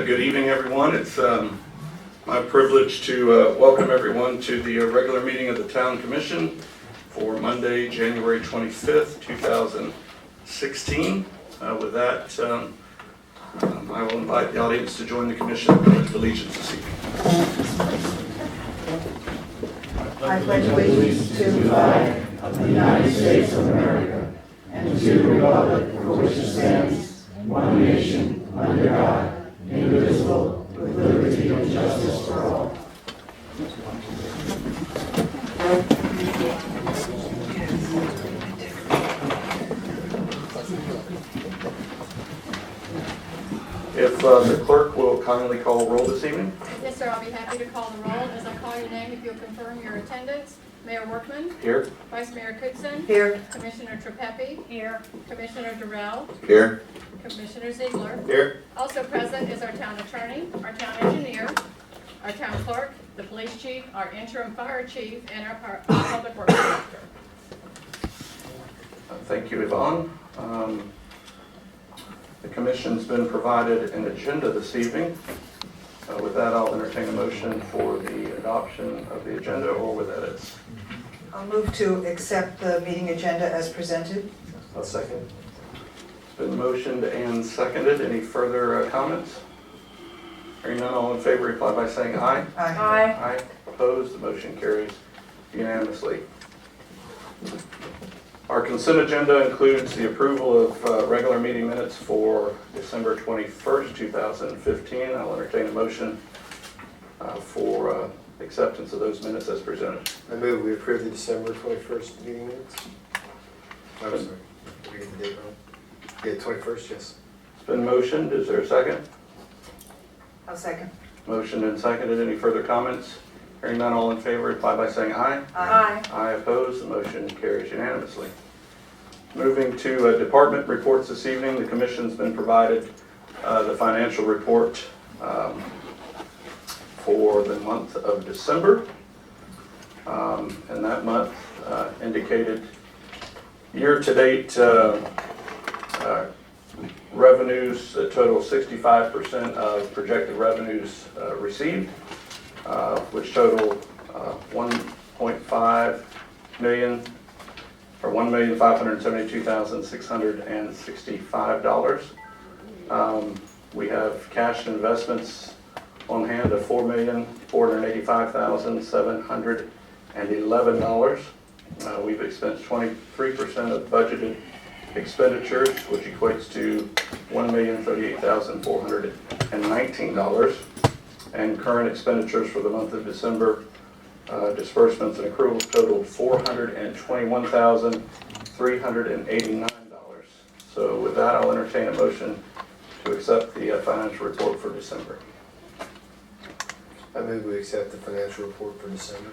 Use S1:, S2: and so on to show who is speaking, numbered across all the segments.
S1: Good evening, everyone. It's my privilege to welcome everyone to the regular meeting of the Town Commission for Monday, January 25th, 2016. With that, I will invite the audience to join the Commission in the Pledge of Allegiance this evening.
S2: I pledge allegiance to the flag of the United States of America and to the republic for which it stands, one nation, under God, indivisible, with liberty and justice for all.
S1: If the clerk will kindly call roll this evening.
S3: Yes, sir, I'll be happy to call the roll. As I call your name, if you'll confirm your attendance. Mayor Workman.
S1: Here.
S3: Vice Mayor Cookson.
S2: Here.
S3: Commissioner Trepepi. Here. Commissioner Durrell.
S1: Here.
S3: Commissioner Ziegler.
S1: Here.
S3: Also present is our town attorney, our town engineer, our town clerk, the police chief, our interim fire chief, and our public works director.
S1: Thank you, Yvonne. The Commission's been provided an agenda this evening. With that, I'll entertain a motion for the adoption of the agenda or with edits.
S2: I'll move to accept the meeting agenda as presented.
S1: I'll second. It's been motioned and seconded. Any further comments? Hearing none, all in favor, reply by saying aye.
S2: Aye.
S1: Aye. Opposed, the motion carries unanimously. Our consent agenda includes the approval of regular meeting minutes for December 21st, 2015. I'll entertain a motion for acceptance of those minutes as presented.
S4: I move we approve the December 21st meeting minutes. I'm sorry, did we get the date wrong? Yeah, 21st, yes.
S1: It's been motioned. Is there a second?
S2: I'll second.
S1: Motioned and seconded. Any further comments? Hearing none, all in favor, reply by saying aye.
S2: Aye.
S1: Aye opposed, the motion carries unanimously. Moving to department reports this evening, the Commission's been provided the financial report for the month of December. And that month indicated year-to-date revenues total 65% of projected revenues received, which total 1.5 million or $1,572,665. We have cash and investments on hand of $4,485,711. We've expensed 23% of budgeted expenditures, which equates to $1,038,419. And current expenditures for the month of December, disbursements and accruals totaled $421,389. So with that, I'll entertain a motion to accept the financial report for December.
S4: I move we accept the financial report for December.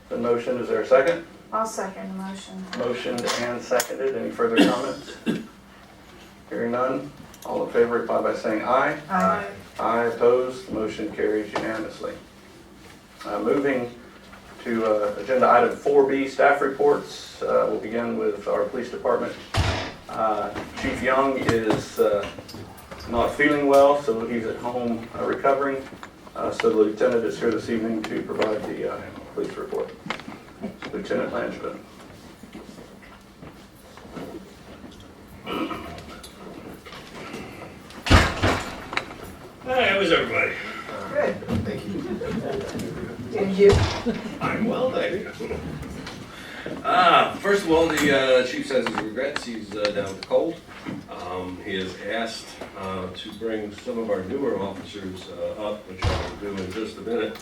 S1: The motion, is there a second?
S5: I'll second the motion.
S1: Motioned and seconded. Any further comments? Hearing none, all in favor, reply by saying aye.
S2: Aye.
S1: Aye opposed, the motion carries unanimously. Moving to agenda item 4B, staff reports. We'll begin with our police department. Chief Young is not feeling well, so he's at home recovering. So the lieutenant is here this evening to provide the police report. Lieutenant Langevin.
S6: Hi, how is everybody?
S2: Good.
S4: Thank you.
S2: And you?
S6: I'm well, thank you. First of all, the chief says his regrets. He's down with a cold. He has asked to bring some of our newer officers up, which I'll do in just a minute.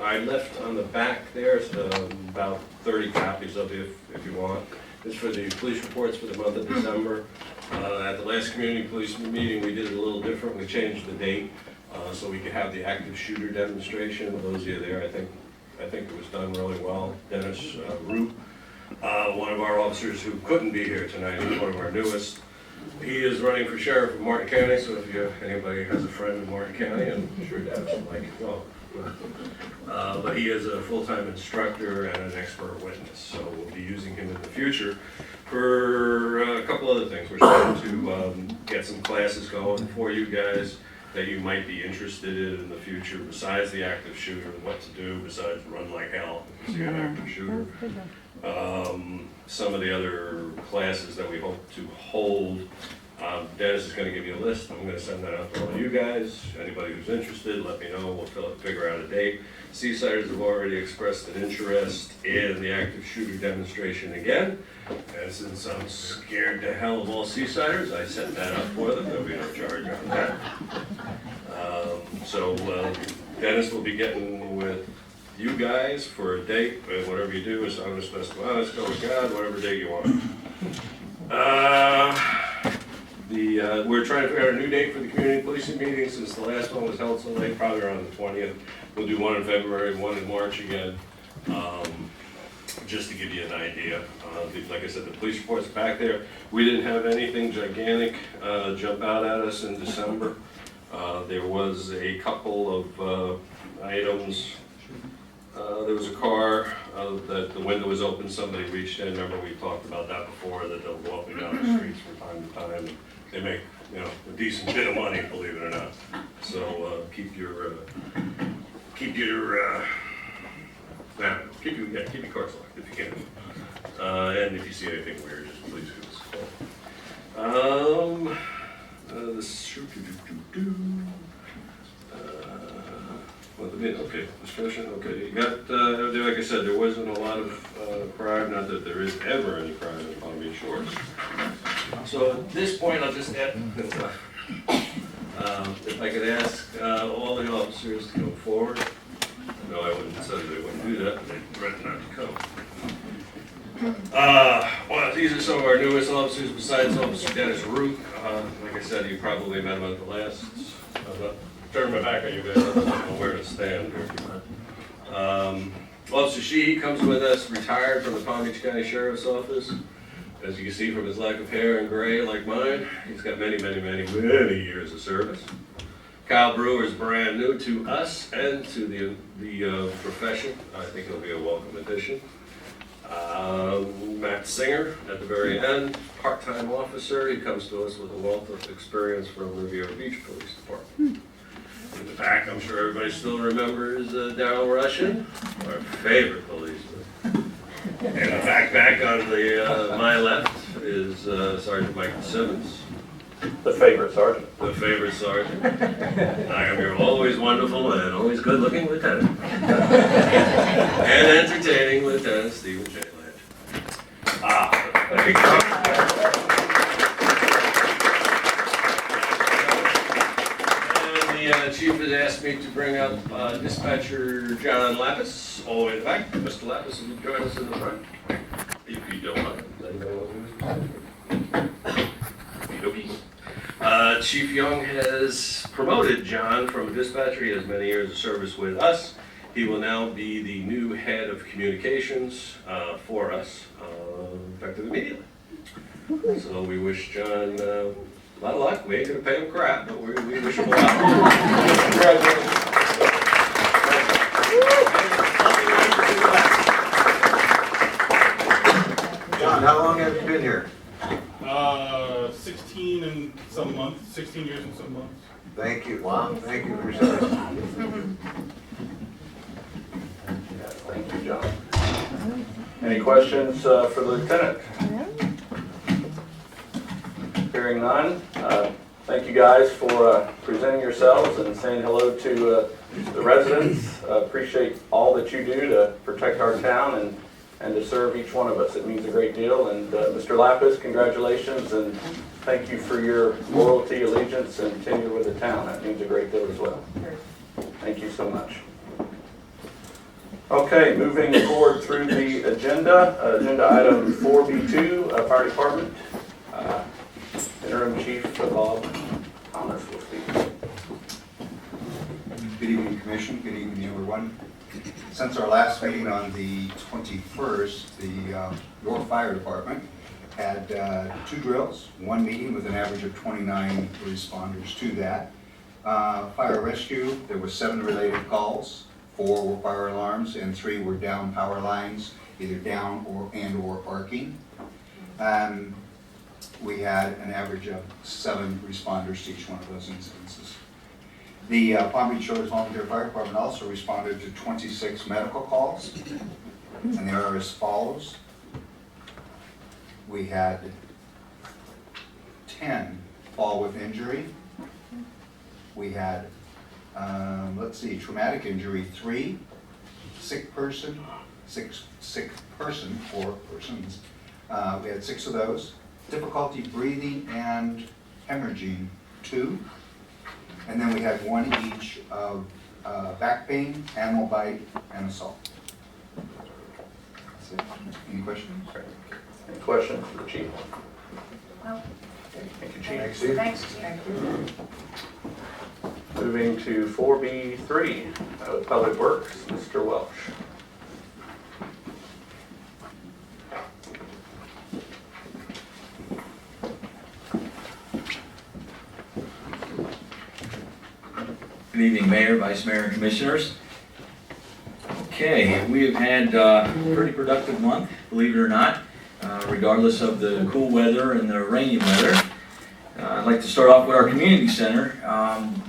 S6: I left on the back there about 30 copies of it if you want. This is for the police reports for the month of December. At the last community police meeting, we did it a little different. We changed the date so we could have the active shooter demonstration. Those of you there, I think it was done really well. Dennis Root, one of our officers who couldn't be here tonight, he's one of our newest. He is running for sheriff of Martin County, so if anybody has a friend in Martin County, I'm sure Dennis would like it well. But he is a full-time instructor and an expert witness, so we'll be using him in the future For a couple other things, we're starting to get some classes going for you guys that you might be interested in the future, besides the active shooter, and what to do besides run like hell if you see an active shooter. Some of the other classes that we hope to hold, Dennis is gonna give you a list. I'm gonna send that out to all you guys. Anybody who's interested, let me know. We'll figure out a date. Seasiders have already expressed an interest in the active shooter demonstration again. And since I'm scared to hell of all Seasiders, I set that up for them. There'll be no charge on that. So Dennis will be getting with you guys for a date, but whatever you do, is I'm gonna specify, let's go with God, whatever date you want. We're trying to figure out a new date for the community policing meeting, since the last one was held so late, probably around the 20th. We'll do one in February, one in March again, just to give you an idea. Like I said, the police report's back there. We didn't have anything gigantic jump out at us in December. There was a couple of items. There was a car that the window was open, somebody reached in. Remember, we talked about that before, that they'll go up and down the streets from time to time. And they make, you know, a decent bit of money, believe it or not. So keep your cars locked if you can. And if you see anything weird, just please give us a call. Okay, discussion, okay. You got, like I said, there wasn't a lot of crime, not that there is ever any crime in Palm Beach Shores. So at this point, I'll just add, if I could ask all the officers to come forward. No, I wouldn't say they wouldn't do that, but they'd rather not to come. Well, these are some of our newest officers besides Officer Dennis Root. Like I said, you probably met him at the last, turn my back on you guys, I don't know where to stand here. Officer Sheehy comes with us, retired from the Palm Beach County Sheriff's Office. As you can see from his lack of hair and gray like mine, he's got many years of service. Kyle Brewer is brand new to us and to the profession. I think he'll be a welcome addition. Matt Singer at the very end, part-time officer. He comes to us with a wealth of experience from Riviera Beach Police Department. In the back, I'm sure everybody still remembers Darryl Russian, our favorite policeman. And the back on the my left is Sergeant Michael Simmons.
S1: The favorite sergeant.
S6: The favorite sergeant. I am your always wonderful and always good-looking lieutenant. And entertaining Lieutenant Stephen J. Lynch. There you go. And the chief has asked me to bring up dispatcher John Lapis, all the way in the back. Mr. Lapis, will you join us in the front? If you don't mind. Chief Young has promoted John from a dispatcher. He has many years of service with us. He will now be the new head of communications for us, effective immediately. So we wish John a lot of luck. We ain't gonna pay him crap, but we wish him a lot. Congratulations.
S5: John, how long have you been here?
S7: 16 and some months, 16 years and some months.
S5: Thank you. Wow. Thank you for your service.
S1: Thank you, John. Any questions for the lieutenant? Hearing none, thank you guys for presenting yourselves and saying hello to the residents. Appreciate all that you do to protect our town and to serve each one of us. It means a great deal. And Mr. Lapis, congratulations and thank you for your loyalty, allegiance, and tenure with the town. That means a great deal as well. Thank you so much. Okay, moving forward through the agenda. Agenda item 4B2, Fire Department. Interim Chief Bob Thomas will speak.
S8: Good evening, Commission. Good evening, everyone. Since our last meeting on the 21st, the York Fire Department had 2 drills, 1 meeting with an average of 29 responders to that. Fire rescue, there were 7 related calls, 4 were fire alarms, and 3 were down power lines, either down or arcing. We had an average of 7 responders to each one of those incidences. The Palm Beach Shores Volunteer Fire Department also responded to 26 medical calls, and they are as follows. We had 10 fall with injury. We had, traumatic injury, 3, sick person, 4 persons. We had 6 of those. Difficulty breathing and hemorrhaging, 2. And then we had 1 each of back pain, animal bite, and assault. That's it. Any questions?
S1: Any questions for the chief?
S2: No.
S1: Thank you, chief.
S4: Thanks, Steve.
S2: Thanks, thank you.
S1: Moving to 4B3, Public Works, Mr. Welch.
S9: Good evening, Mayor, Vice Mayor, and Commissioners. Okay, we have had a pretty productive month, believe it or not, regardless of the cool weather and the rainy weather. I'd like to start off with our community center.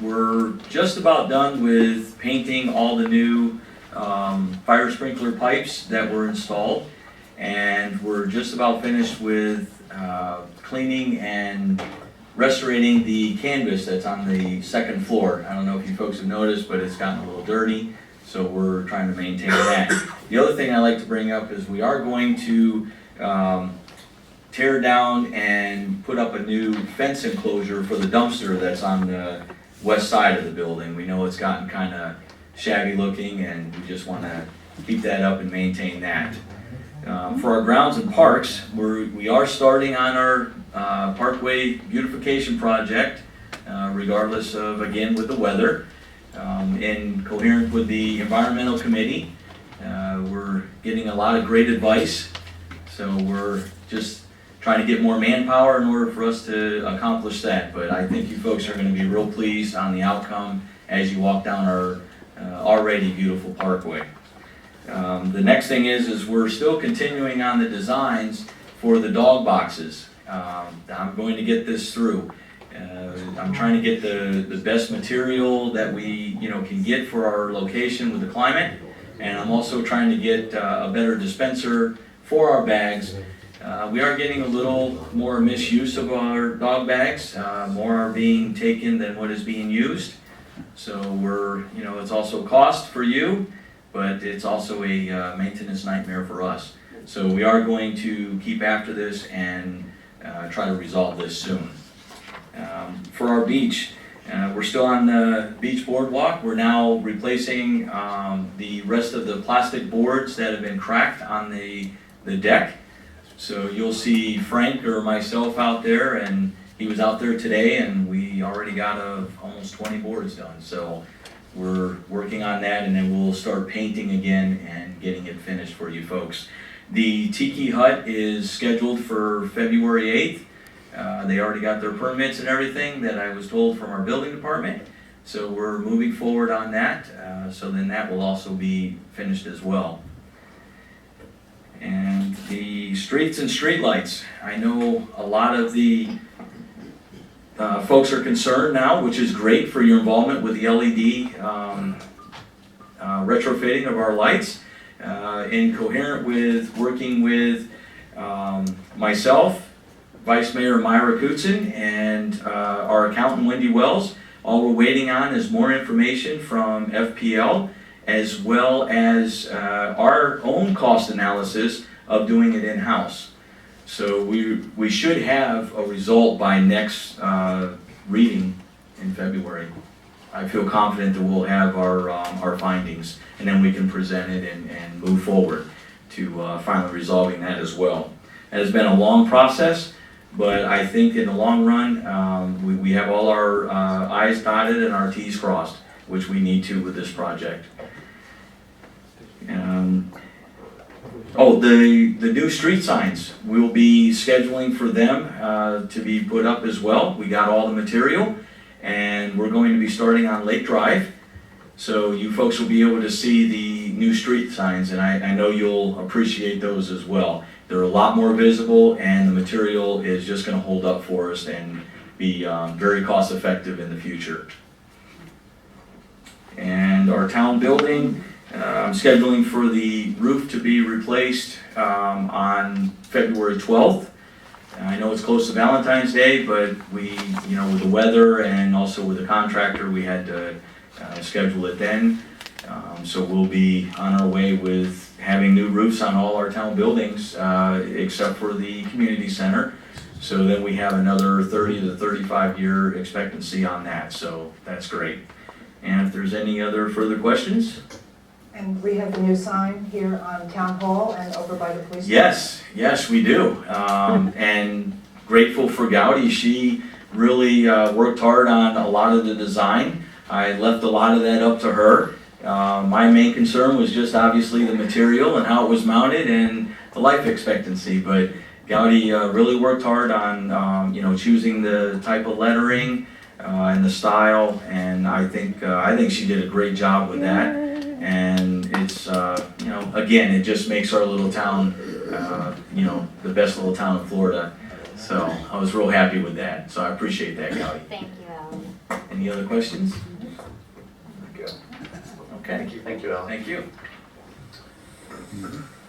S9: We're just about done with painting all the new fire sprinkler pipes that were installed, and we're just about finished with cleaning and restorating the canvas that's on the second floor. I don't know if you folks have noticed, but it's gotten a little dirty, so we're trying to maintain that. The other thing I like to bring up is we are going to tear down and put up a new fence enclosure for the dumpster that's on the west side of the building. We know it's gotten kind of shabby looking, and we just want to keep that up and maintain that. For our grounds and parks, we are starting on our Parkway beautification project, regardless of, again, with the weather. In coherence with the environmental committee, we're getting a lot of great advice, so we're just trying to get more manpower in order for us to accomplish that. But I think you folks are going to be real pleased on the outcome as you walk down our already beautiful parkway. The next thing is we're still continuing on the designs for the dog boxes. I'm going to get this through. I'm trying to get the best material that we can get for our location with the climate, and I'm also trying to get a better dispenser for our bags. We are getting a little more misuse of our dog bags. More are being taken than what is being used. So it's also cost for you, but it's also a maintenance nightmare for us. So we are going to keep after this and try to resolve this soon. For our beach, we're still on the beach boardwalk. We're now replacing the rest of the plastic boards that have been cracked on the deck. So you'll see Frank or myself out there, and he was out there today, and we already got almost 20 boards done. So we're working on that, and then we'll start painting again and getting it finished for you folks. The Tiki Hut is scheduled for February 8th. They already got their permits and everything that I was told from our building department. So we're moving forward on that. So then that will also be finished as well. And the streets and streetlights. I know a lot of the folks are concerned now, which is great for your involvement with the LED retrofitting of our lights. In coherent with working with myself, Vice Mayor Myra Kutzen, and our accountant Wendy Wells. All we're waiting on is more information from FPL, as well as our own cost analysis of doing it in-house. So we should have a result by next reading in February. I feel confident that we'll have our findings, and then we can present it and move forward to finally resolving that as well. It has been a long process, but I think in the long run, we have all our I's dotted and our T's crossed, which we need to with this project. The new street signs, we'll be scheduling for them to be put up as well. We got all the material, and we're going to be starting on Lake Drive. So you folks will be able to see the new street signs, and I know you'll appreciate those as well. they're a lot more visible, and the material is just gonna hold up for us and be very cost effective in the future. And our town building, I'm scheduling for the roof to be replaced on February 12th. I know it's close to Valentine's Day, but we, with the weather and also with the contractor, we had to schedule it then. So we'll be on our way with having new roofs on all our town buildings, except for the community center. So then we have another 30 to 35 year expectancy on that, so that's great. And if there's any other further questions?
S2: And we have the new sign here on Town Hall and over by the police.
S9: Yes, we do. And grateful for Gowdy. She really worked hard on a lot of the design. I left a lot of that up to her. My main concern was just obviously the material and how it was mounted and the life expectancy. But Gowdy really worked hard on choosing the type of lettering and the style, and I think she did a great job with that. And it's again, it just makes our little town the best little town in Florida. So I was real happy with that. So I appreciate that, Gowdy.
S10: Thank you, Alan.
S9: Any other questions? Okay.
S1: Thank you, Alan.
S9: Thank you.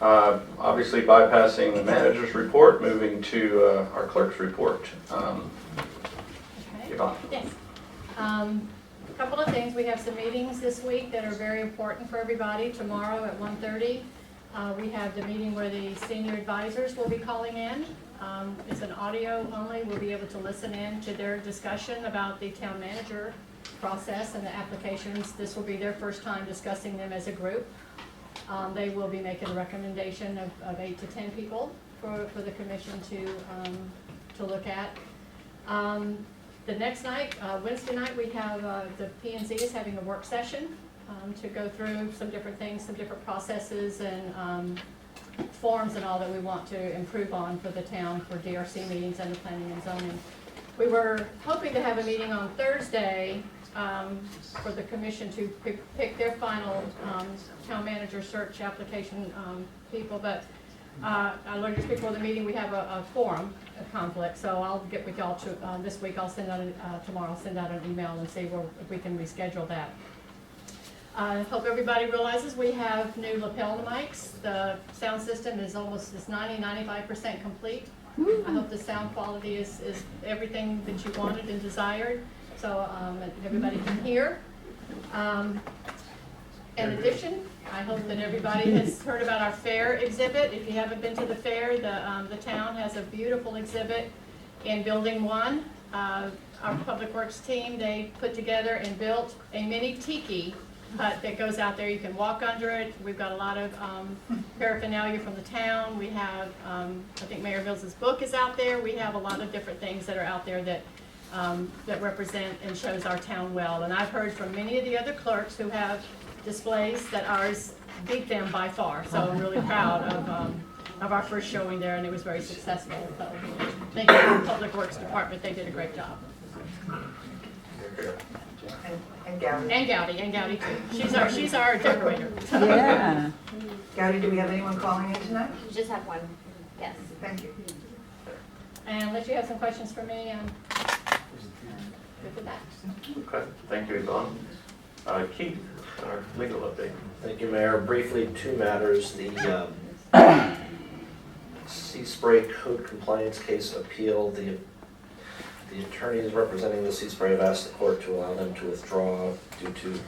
S1: Obviously bypassing the manager's report, moving to our clerk's report.
S3: Okay.
S1: Yvonne.
S3: Yes. A couple of things. We have some meetings this week that are very important for everybody. Tomorrow at 1:30, we have the meeting where the senior advisors will be calling in. It's an audio only. We'll be able to listen in to their discussion about the town manager process and the applications. This will be their first time discussing them as a group. They will be making a recommendation of 8 to 10 people for the commission to look at. The next night, Wednesday night, we have the P&Z is having a work session to go through some different things, some different processes and forms and all that we want to improve on for the town for DRC meetings and the planning and zoning. We were hoping to have a meeting on Thursday for the commission to pick their final town manager search application people, but I learned just before the meeting we have a forum conflict, so I'll get with y'all this week. I'll send out tomorrow. I'll send out an email and see if we can reschedule that. I hope everybody realizes we have new lapel mics. The sound system is 90-95% complete. I hope the sound quality is everything that you wanted and desired, so everybody can hear. In addition, I hope that everybody has heard about our fair exhibit. If you haven't been to the fair, the town has a beautiful exhibit in Building 1. Our Public Works team, they put together and built a mini tiki hut that goes out there. You can walk under it. We've got a lot of paraphernalia from the town. We have, I think Mayor Mills's book is out there. We have a lot of different things that are out there that that represent and shows our town well. And I've heard from many of the other clerks who have displays that ours beat them by far. So I'm really proud of our first showing there, and it was very successful. So thank you to the Public Works Department. They did a great job.
S2: And Gowdy.
S3: And Gowdy too. She's our decorator.
S2: Yeah. Gowdy, do we have anyone calling in tonight?
S10: You just have one. Yes.
S2: Thank you.
S3: And unless you have some questions for me, I'm good with that.
S1: Okay, thank you, Yvonne. Keith, our legal update.
S11: Thank you, Mayor. Briefly, two matters. The sea spray code compliance case appeal. The attorneys representing the sea spray have asked the court to allow them to withdraw due to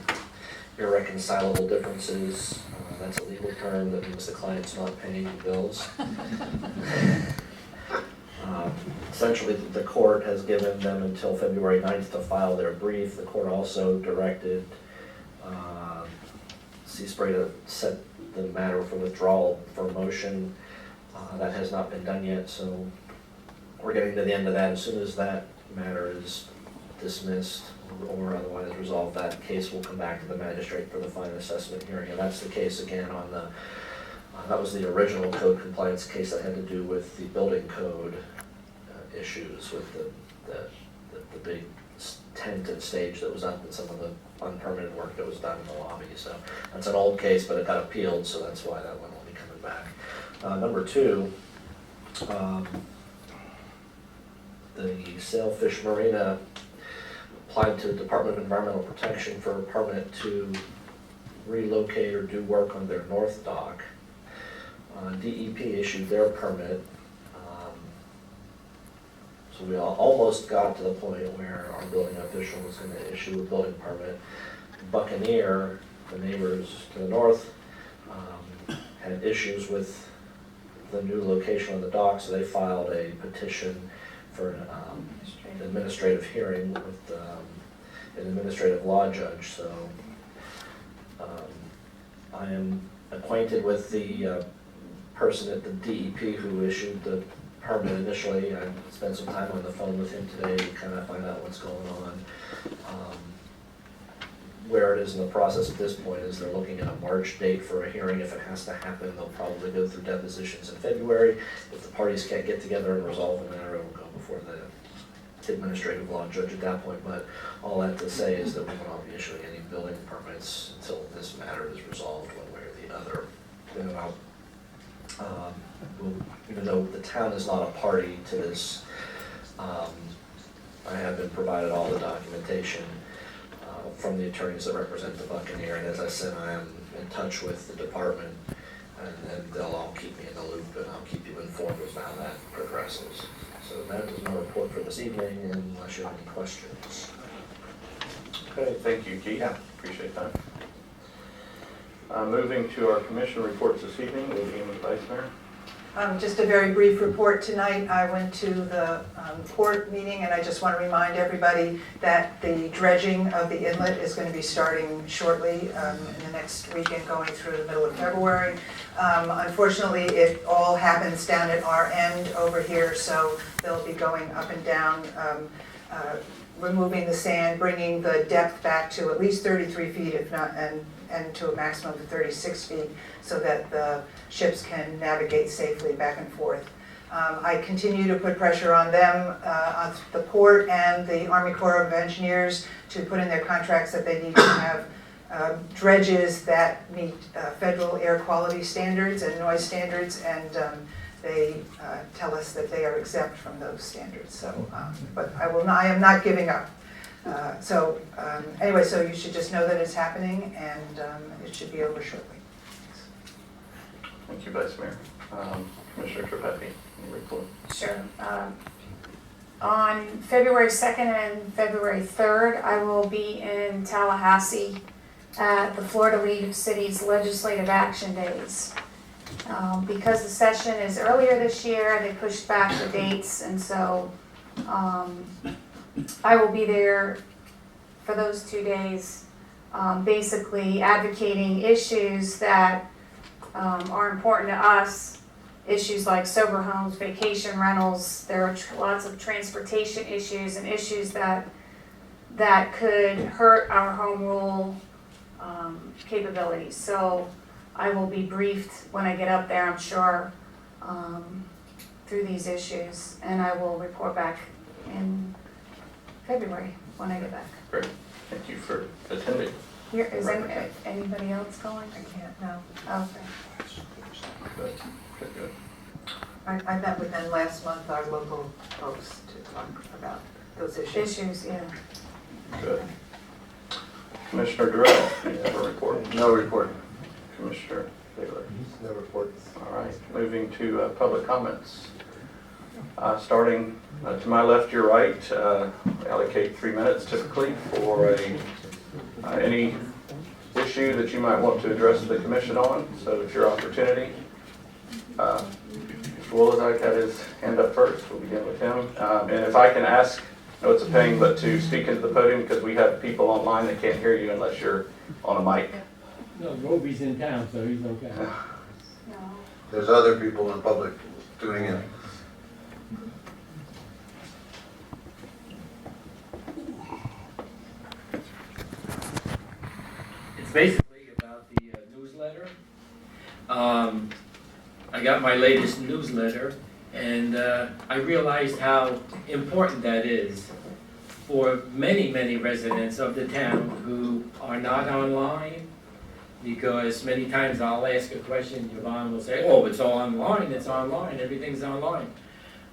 S11: irreconcilable differences. That's a legal term that means the client's not paying the bills. Essentially, the court has given them until February 9th to file their brief. The court also directed Sea Spray to set the matter for withdrawal for motion. That has not been done yet, so we're getting to the end of that. As soon as that matter is dismissed or otherwise resolved, that case will come back to the magistrate for the final assessment hearing. And that's the case again on the, that was the original code compliance case that had to do with the building code issues with the big tent and stage that was up and some of the unpermitted work that was done in the lobby. So that's an old case, but it got appealed, so that's why that one will be coming back. Number two, The Sailfish Marina applied to the Department of Environmental Protection for a permit to relocate or do work on their north dock. DEP issued their permit. So we almost got to the point where our building official was going to issue a building permit. Buccaneer, the neighbors to the north, had issues with the new location on the dock, so they filed a petition for an administrative hearing with an administrative law judge. So I am acquainted with the person at the DEP who issued the permit initially. I spent some time on the phone with him today to kind of find out what's going on. Where it is in the process at this point is they're looking at a March date for a hearing. If it has to happen, they'll probably go through depositions in February. If the parties can't get together and resolve the matter, it will go before the administrative law judge at that point. But all that to say is that we will not be issuing any building permits until this matter is resolved one way or the other. Even though the town is not a party to this, I have been provided all the documentation from the attorneys that represent the Buccaneer, and as I said, I am in touch with the department, and they'll all keep me in the loop, and I'll keep you informed as to how that progresses. So that is my report for this evening, unless you have any questions.
S1: Okay, thank you, Keith.
S11: Yeah.
S1: Appreciate that. Moving to our commission reports this evening, we'll begin with Vice Mayor.
S2: Just a very brief report tonight. I went to the port meeting, and I just want to remind everybody that the dredging of the inlet is going to be starting shortly in the next weekend, going through the middle of February. Unfortunately, it all happens down at our end over here, so they'll be going up and down, removing the sand, bringing the depth back to at least 33 feet, if not, and to a maximum of 36 feet, so that the ships can navigate safely back and forth. I continue to put pressure on them, on the port and the Army Corps of Engineers, to put in their contracts that they need to have dredges that meet federal air quality standards and noise standards, and they tell us that they are exempt from those standards. So, but I am not giving up. Anyway, so you should just know that it's happening, and it should be over shortly.
S1: Thank you, Vice Mayor. Commissioner Tripathi, any report?
S12: Sure. On February 2nd and February 3rd, I will be in Tallahassee at the Florida League of Cities Legislative Action Days. Because the session is earlier this year, they pushed back the dates, and so I will be there for those 2 days, basically advocating issues that are important to us, issues like sober homes, vacation rentals. There are lots of transportation issues and issues that could hurt our home rule capabilities. So I will be briefed when I get up there, I'm sure, through these issues, and I will report back in February when I get back.
S1: Great. Thank you for attending.
S12: Here, is anybody else going?
S2: I can't, no.
S12: Okay.
S1: Good.
S2: I met with them last month, our local folks, to talk about those issues.
S12: Yeah.
S1: Good. Commissioner Durrell, you have a report?
S4: No report.
S1: Commissioner Taylor?
S4: No report.
S1: All right, moving to public comments. Starting to my left, your right, allocate 3 minutes typically for any issue that you might want to address the commission on, so it's your opportunity. Mr. Wolozak had his hand up first. We'll begin with him. And if I can ask, I know it's a pain, but to speak into the podium, because we have people online that can't hear you unless you're on a mic.
S13: No, Roby's in town, so he's okay.
S12: No.
S5: There's other people in public doing it.
S13: It's basically about the newsletter. I got my latest newsletter, and I realized how important that is for many, many residents of the town who are not online, Because many times I'll ask a question, Yvonne will say, oh, it's all online, everything's online.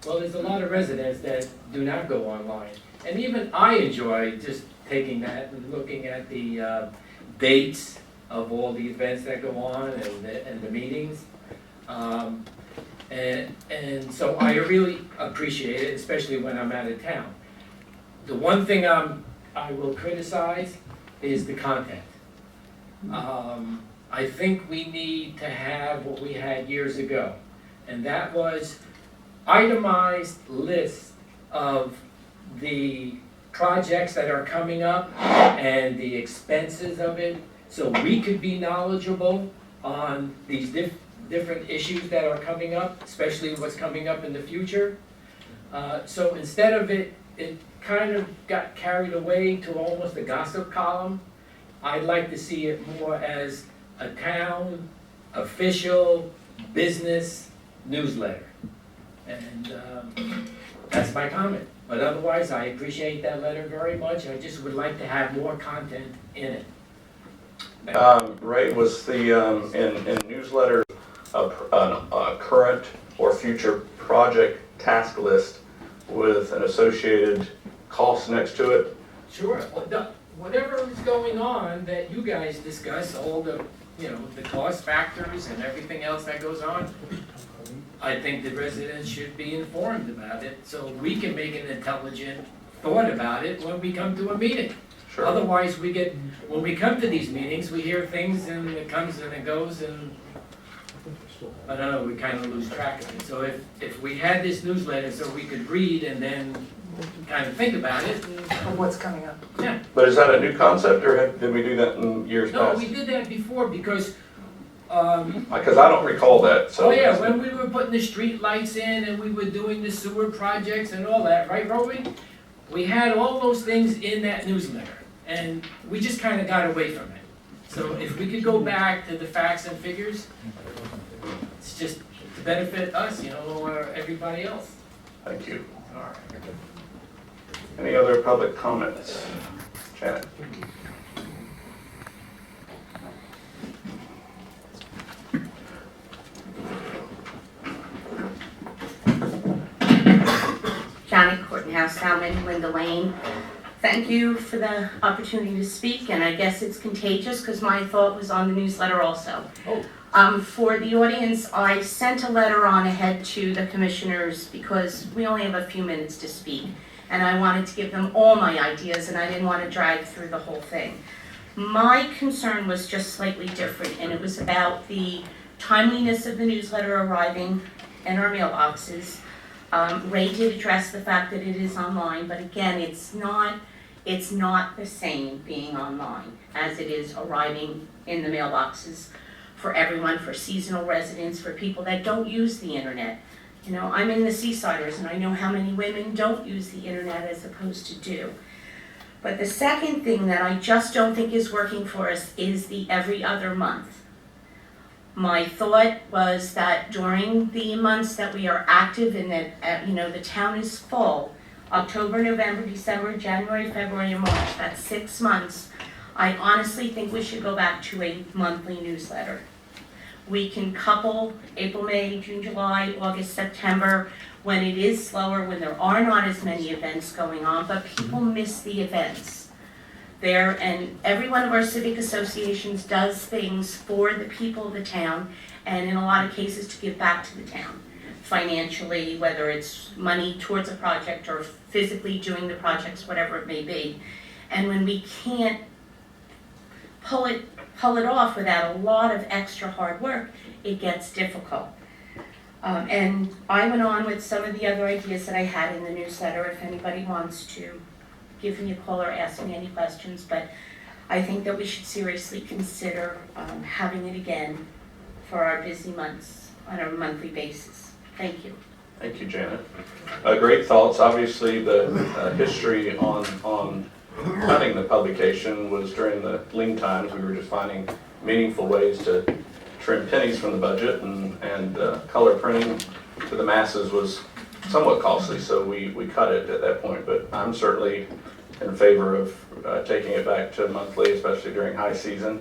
S13: Well, there's a lot of residents that do not go online. And even I enjoy just taking that and looking at the dates of all the events that go on and the meetings. And so I really appreciate it, especially when I'm out of town. The one thing I will criticize is the content. I think we need to have what we had years ago, and that was itemized lists of the projects that are coming up and the expenses of it, so we could be knowledgeable on these different issues that are coming up, especially what's coming up in the future. So instead of it kind of got carried away to almost a gossip column. I'd like to see it more as a town official business newsletter. And that's my comment. But otherwise, I appreciate that letter very much. I just would like to have more content in it.
S1: Ray, was the, in newsletter, a current or future project task list with an associated cost next to it?
S13: Sure. Whatever is going on that you guys discuss, all the, the cost factors and everything else that goes on, I think the residents should be informed about it so we can make an intelligent thought about it when we come to a meeting.
S1: Sure.
S13: Otherwise, when we come to these meetings, we hear things and it comes and it goes and I don't know, we kind of lose track of it. So if we had this newsletter so we could read and then kind of think about it.
S2: Of what's coming up.
S13: Yeah.
S1: But is that a new concept, or did we do that in years
S13: No,
S1: past?
S13: we did that before because
S1: Because I don't recall that, so.
S13: oh yeah, when we were putting the street lights in and we were doing the sewer projects and all that, right, Roby? We had all those things in that newsletter, and we just kind of got away from it. So if we could go back to the facts and figures, it's just to benefit us, or everybody else.
S1: Thank you.
S13: All right.
S1: Any other public comments? Janet?
S14: Johnny Courthouse, Salmon, Linda Lane. Thank you for the opportunity to speak, and I guess it's contagious because my thought was on the newsletter also. For the audience, I sent a letter on ahead to the commissioners because we only have a few minutes to speak, and I wanted to give them all my ideas, and I didn't want to drag through the whole thing. My concern was just slightly different, and it was about the timeliness of the newsletter arriving in our mailboxes. Ray did address the fact that it is online, but again, it's not the same being online as it is arriving in the mailboxes for everyone, for seasonal residents, for people that don't use the internet. I'm in the Seasiders and I know how many women don't use the internet as opposed to do. But the second thing that I just don't think is working for us is the every other month. My thought was that during the months that we are active and that, the town is full, October, November, December, January, February, and March, that's 6 months, I honestly think we should go back to a monthly newsletter. We can couple April, May, June, July, August, September, when it is slower, when there are not as many events going on, but people miss the events. And every one of our civic associations does things for the people of the town, and in a lot of cases to give back to the town, financially, whether it's money towards a project or physically doing the projects, whatever it may be. And when we can't pull it off without a lot of extra hard work, it gets difficult. And I went on with some of the other ideas that I had in the newsletter if anybody wants to give me a call or ask me any questions, but I think that we should seriously consider having it again for our busy months on a monthly basis. Thank you.
S1: Thank you, Janet. Great thoughts. Obviously, the history on cutting the publication was during the lean times. We were just finding meaningful ways to trim pennies from the budget, and color printing to the masses was somewhat costly, so we cut it at that point. But I'm certainly in favor of taking it back to monthly, especially during high season.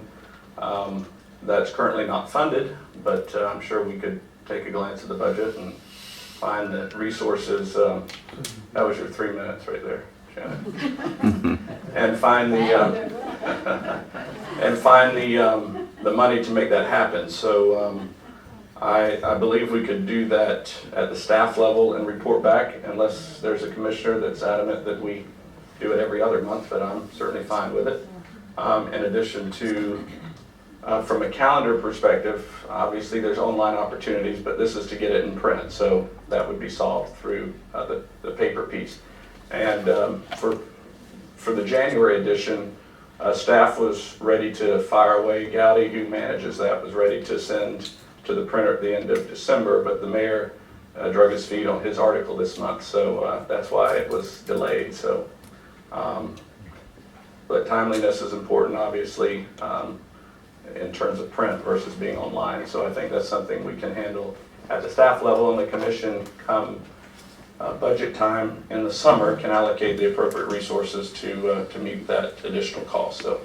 S1: That's currently not funded, but I'm sure we could take a glance at the budget and find the resources. That was your 3 minutes right there, Shannon. And find the money to make that happen. So I believe we could do that at the staff level and report back, unless there's a commissioner that's adamant that we do it every other month, but I'm certainly fine with it. In addition to, from a calendar perspective, obviously there's online opportunities, but this is to get it in print, so that would be solved through the paper piece. And for the January edition, staff was ready to fire away. Gowdy, who manages that, was ready to send to the printer at the end of December, but the mayor drug his feet on his article this month, so that's why it was delayed. So, but timeliness is important, obviously, in terms of print versus being online. So I think that's something we can handle at the staff level, and the commission, come budget time in the summer, can allocate the appropriate resources to meet that additional cost. So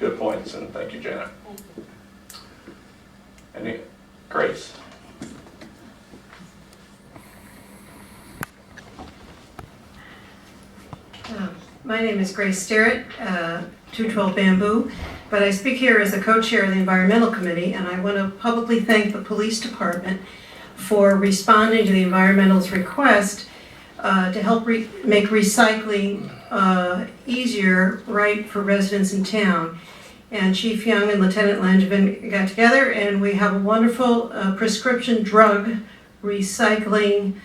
S1: good points, and thank you, Janet. Any Grace?
S2: My name is Grace Sterrett, 212 Bamboo, but I speak here as the co-chair of the Environmental Committee, and I want to publicly thank the police department for responding to the environmental's request to help make recycling easier, right, for residents in town. And Chief Young and Lieutenant Langevin got together, and we have a wonderful prescription drug recycling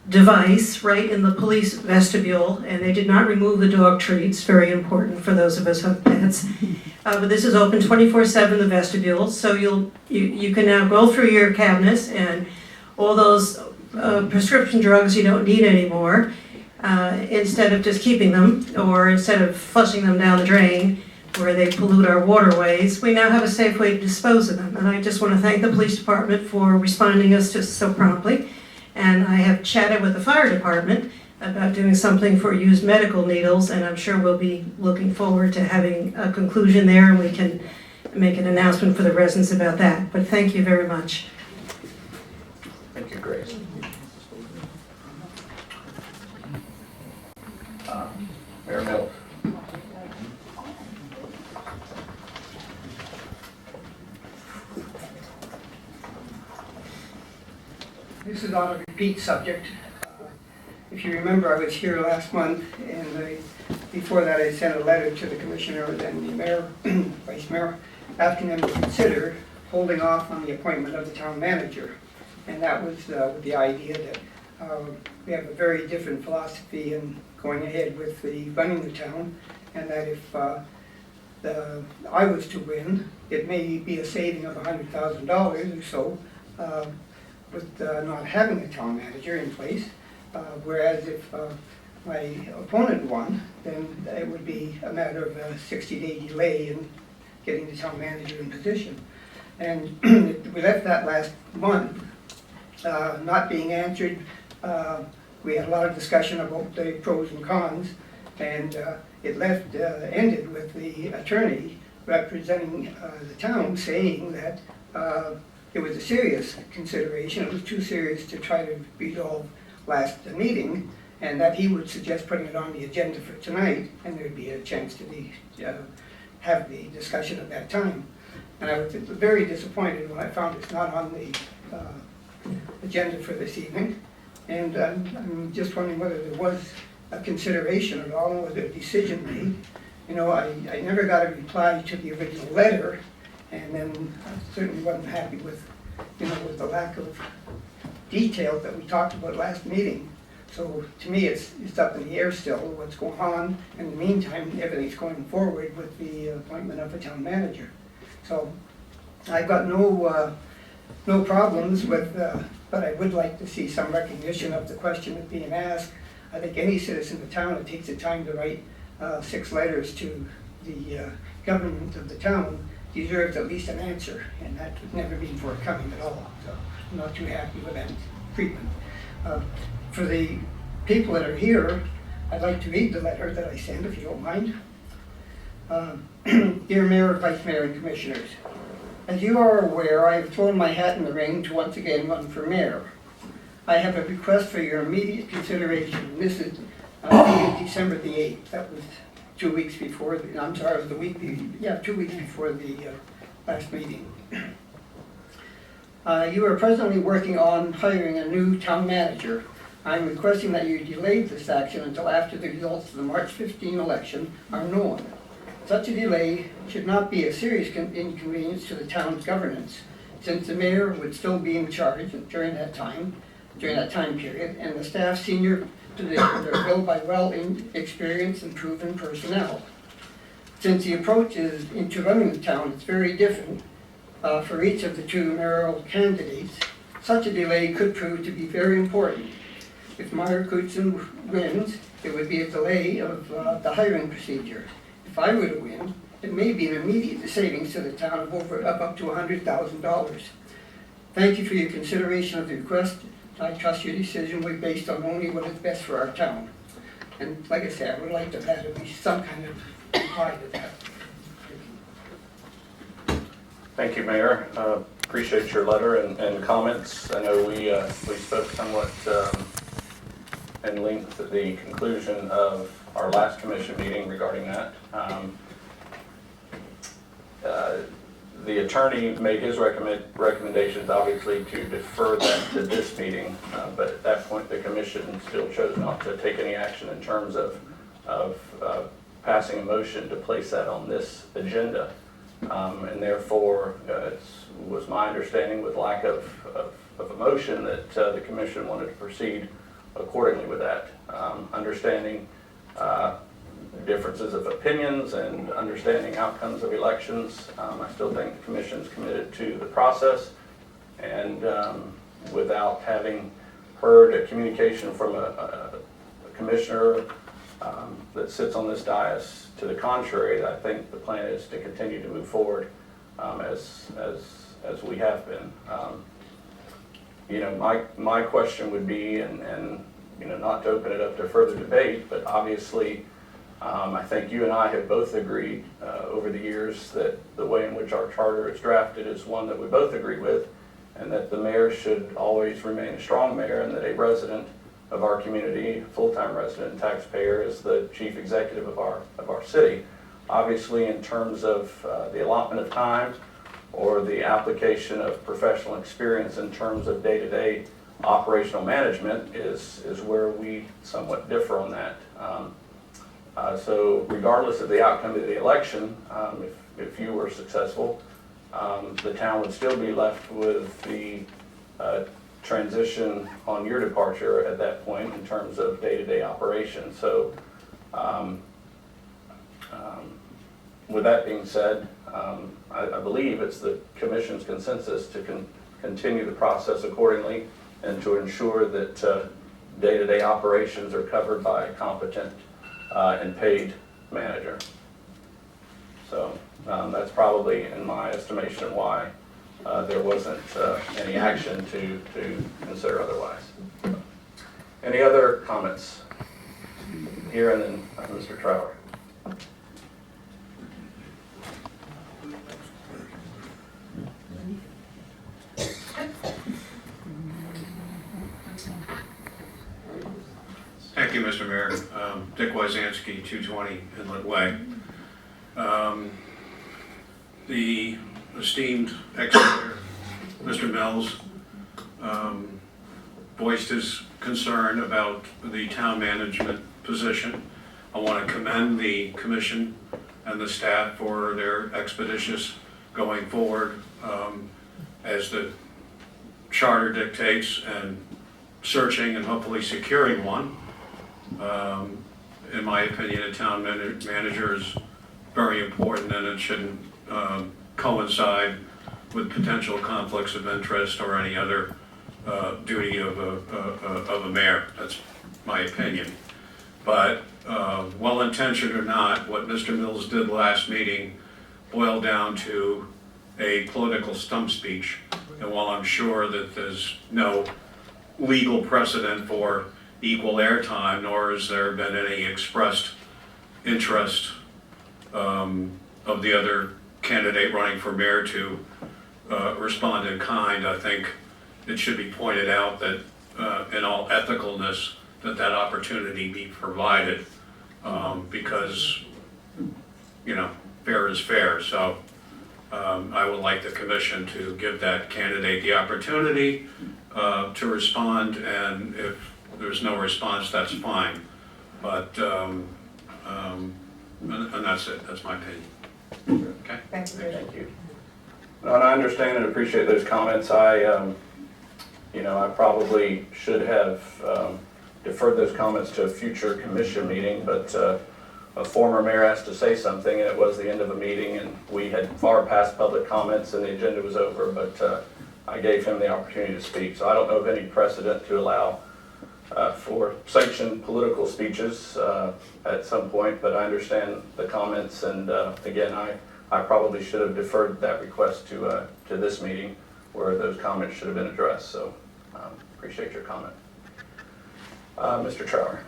S2: device right in the police vestibule, and they did not remove the dog treats, very important for those of us who have pets. But this is open 24/7, the vestibule, so you can now go through your cabinets, and all those prescription drugs you don't need anymore, instead of just keeping them, or instead of flushing them down the drain where they pollute our waterways, we now have a safe way to dispose of them. And I just want to thank the police department for responding us to so promptly. And I have chatted with the fire department about doing something for used medical needles, and I'm sure we'll be looking forward to having a conclusion there, and we can make an announcement for the residents about that. But thank you very much.
S1: Thank you, Grace. Mayor Mills.
S15: This is on a repeat subject. If you remember, I was here last month, and before that I sent a letter to the commissioner and the mayor, vice mayor, asking them to consider holding off on the appointment of the town manager. And that was with the idea that we have a very different philosophy in going ahead with the running the town, and that if I was to win, it may be a saving of $100,000 or so with not having a town manager in place, whereas if my opponent won, then it would be a matter of a 60-day delay in getting the town manager in position. And we left that last month not being answered. We had a lot of discussion about the pros and cons, and it ended with the attorney representing the town saying that it was a serious consideration. It was too serious to try to resolve last meeting, and that he would suggest putting it on the agenda for tonight, and there'd be a chance to have the discussion at that time. And I was very disappointed when I found it's not on the agenda for this evening. And I'm just wondering whether there was a consideration at all, or was there a decision made. You know, I never got a reply to the original letter, and then I certainly wasn't happy with, with the lack of detail that we talked about last meeting. So to me, it's up in the air still what's going on. In the meantime, everything's going forward with the appointment of a town manager. So I've got no problems with, but I would like to see some recognition of the question that's being asked. I think any citizen of the town that takes the time to write 6 letters to the government of the town deserves at least an answer, and that's never been forthcoming at all. So I'm not too happy with that treatment. For the people that are here, I'd like to read the letter that I sent, if you don't mind. Dear Mayor, Vice Mayor, and Commissioners, As you are aware, I have thrown my hat in the ring to once again run for mayor. I have a request for your immediate consideration. This is dated December the 8th. That was 2 weeks before, I'm sorry, it was the week, 2 weeks before the last meeting. You are presently working on hiring a new town manager. I'm requesting that you delay this action until after the results of the March 15 election are known. Such a delay should not be a serious inconvenience to the town's governance, since the mayor would still be in charge during that time period, and the staff senior positions are filled by well-experienced and proven personnel. Since the approach is into running the town is very different for each of the two mayoral candidates, such a delay could prove to be very important. If Meyer Kutzen wins, it would be a delay of the hiring procedure. If I were to win, it may be an immediate savings to the town of up to $100,000. Thank you for your consideration of the request. I trust your decision will be based on only what is best for our town. And like I said, I would like to have at least some kind of reply to that.
S1: Thank you, Mayor. Appreciate your letter and comments. I know we spoke somewhat in length at the conclusion of our last commission meeting regarding that. The attorney made his recommendations, obviously, to defer that to this meeting, but at that point, the commission still chose not to take any action in terms of passing a motion to place that on this agenda. And therefore, it was my understanding, with lack of a motion, that the commission wanted to proceed accordingly with that. Understanding differences of opinions and understanding outcomes of elections, I still think the commission's committed to the process. And without having heard a communication from a commissioner that sits on this dais to the contrary, I think the plan is to continue to move forward as we have been. You know, my question would be, and you know, not to open it up to further debate, but obviously I think you and I have both agreed over the years that the way in which our charter is drafted is one that we both agree with, and that the mayor should always remain a strong mayor, and that a resident of our community, full-time resident and taxpayer, is the chief executive of our city. Obviously, in terms of the allotment of time or the application of professional experience in terms of day-to-day operational management is where we somewhat differ on that. So regardless of the outcome of the election, if you were successful, the town would still be left with the transition on your departure at that point in terms of day-to-day operations. So with that being said, I believe it's the commission's consensus to continue the process accordingly and to ensure that day-to-day operations are covered by a competent and paid manager. So that's probably, in my estimation, why there wasn't any action to consider otherwise. Any other comments? Here, and then Mr. Trower.
S16: Thank you, Mr. Mayor. Dick Wyzanski, 220 Inlet Way. The esteemed ex-mayor, Mr. Mills, voiced his concern about the town management position. I want to commend the commission and the staff for their expeditious going forward as the charter dictates, and searching and hopefully securing one. In my opinion, a town manager is very important, and it shouldn't coincide with potential conflicts of interest or any other duty of a mayor. That's my opinion. But well-intentioned or not, what Mr. Mills did last meeting boiled down to a political stump speech. And while I'm sure that there's no legal precedent for equal airtime, nor has there been any expressed interest of the other candidate running for mayor to respond in kind, I think it should be pointed out that in all ethicalness, that opportunity be provided, because, you know, fair is fair. So I would like the commission to give that candidate the opportunity to respond, and if there's no response, that's fine. But, and that's it, that's my opinion. Okay?
S12: Thank you.
S1: Thank you. No, and I understand and appreciate those comments. You know, I probably should have deferred those comments to a future commission meeting, but a former mayor asked to say something, and it was the end of a meeting, and we had far past public comments, and the agenda was over, but I gave him the opportunity to speak. So I don't know of any precedent to allow for sanctioned political speeches at some point, but I understand the comments, and again, I probably should have deferred that request to this meeting where those comments should have been addressed. So appreciate your comment. Mr. Trower.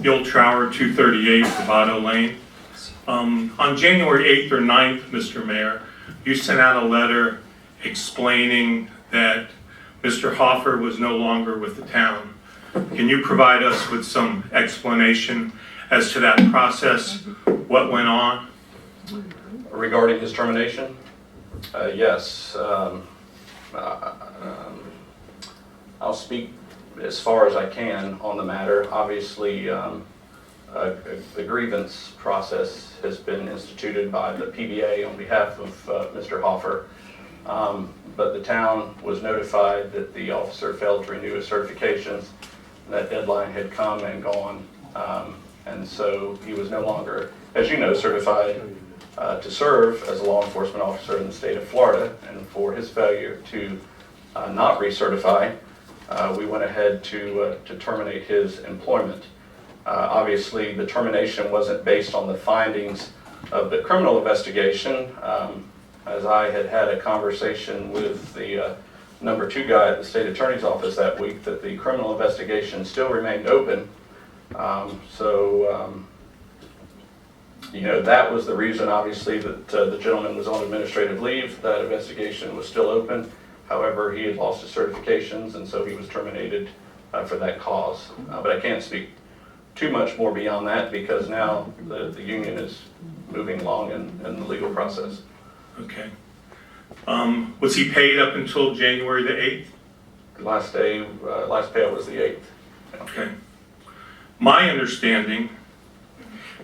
S17: Bill Trower, 238 Cavato Lane. On January 8th or 9th, Mr. Mayor, you sent out a letter explaining that Mr. Hoffer was no longer with the town. Can you provide us with some explanation as to that process, what went on?
S1: Regarding his termination? Yes. I'll speak as far as I can on the matter. Obviously, the grievance process has been instituted by the PBA on behalf of Mr. Hoffer, but the town was notified that the officer failed to renew his certifications. That deadline had come and gone, and so he was no longer, as you know, certified to serve as a law enforcement officer in the state of Florida. And for his failure to not recertify, we went ahead to terminate his employment. Obviously, the termination wasn't based on the findings of the criminal investigation, as I had a conversation with the number 2 guy at the state attorney's office that week, that the criminal investigation still remained open. You know, that was the reason, obviously, that the gentleman was on administrative leave. That investigation was still open. However, he had lost his certifications, and so he was terminated for that cause. But I can't speak too much more beyond that, because now the union is moving along in the legal process.
S17: Okay. Was he paid up until January the 8th?
S1: Last payout was the 8th.
S17: Okay. My understanding,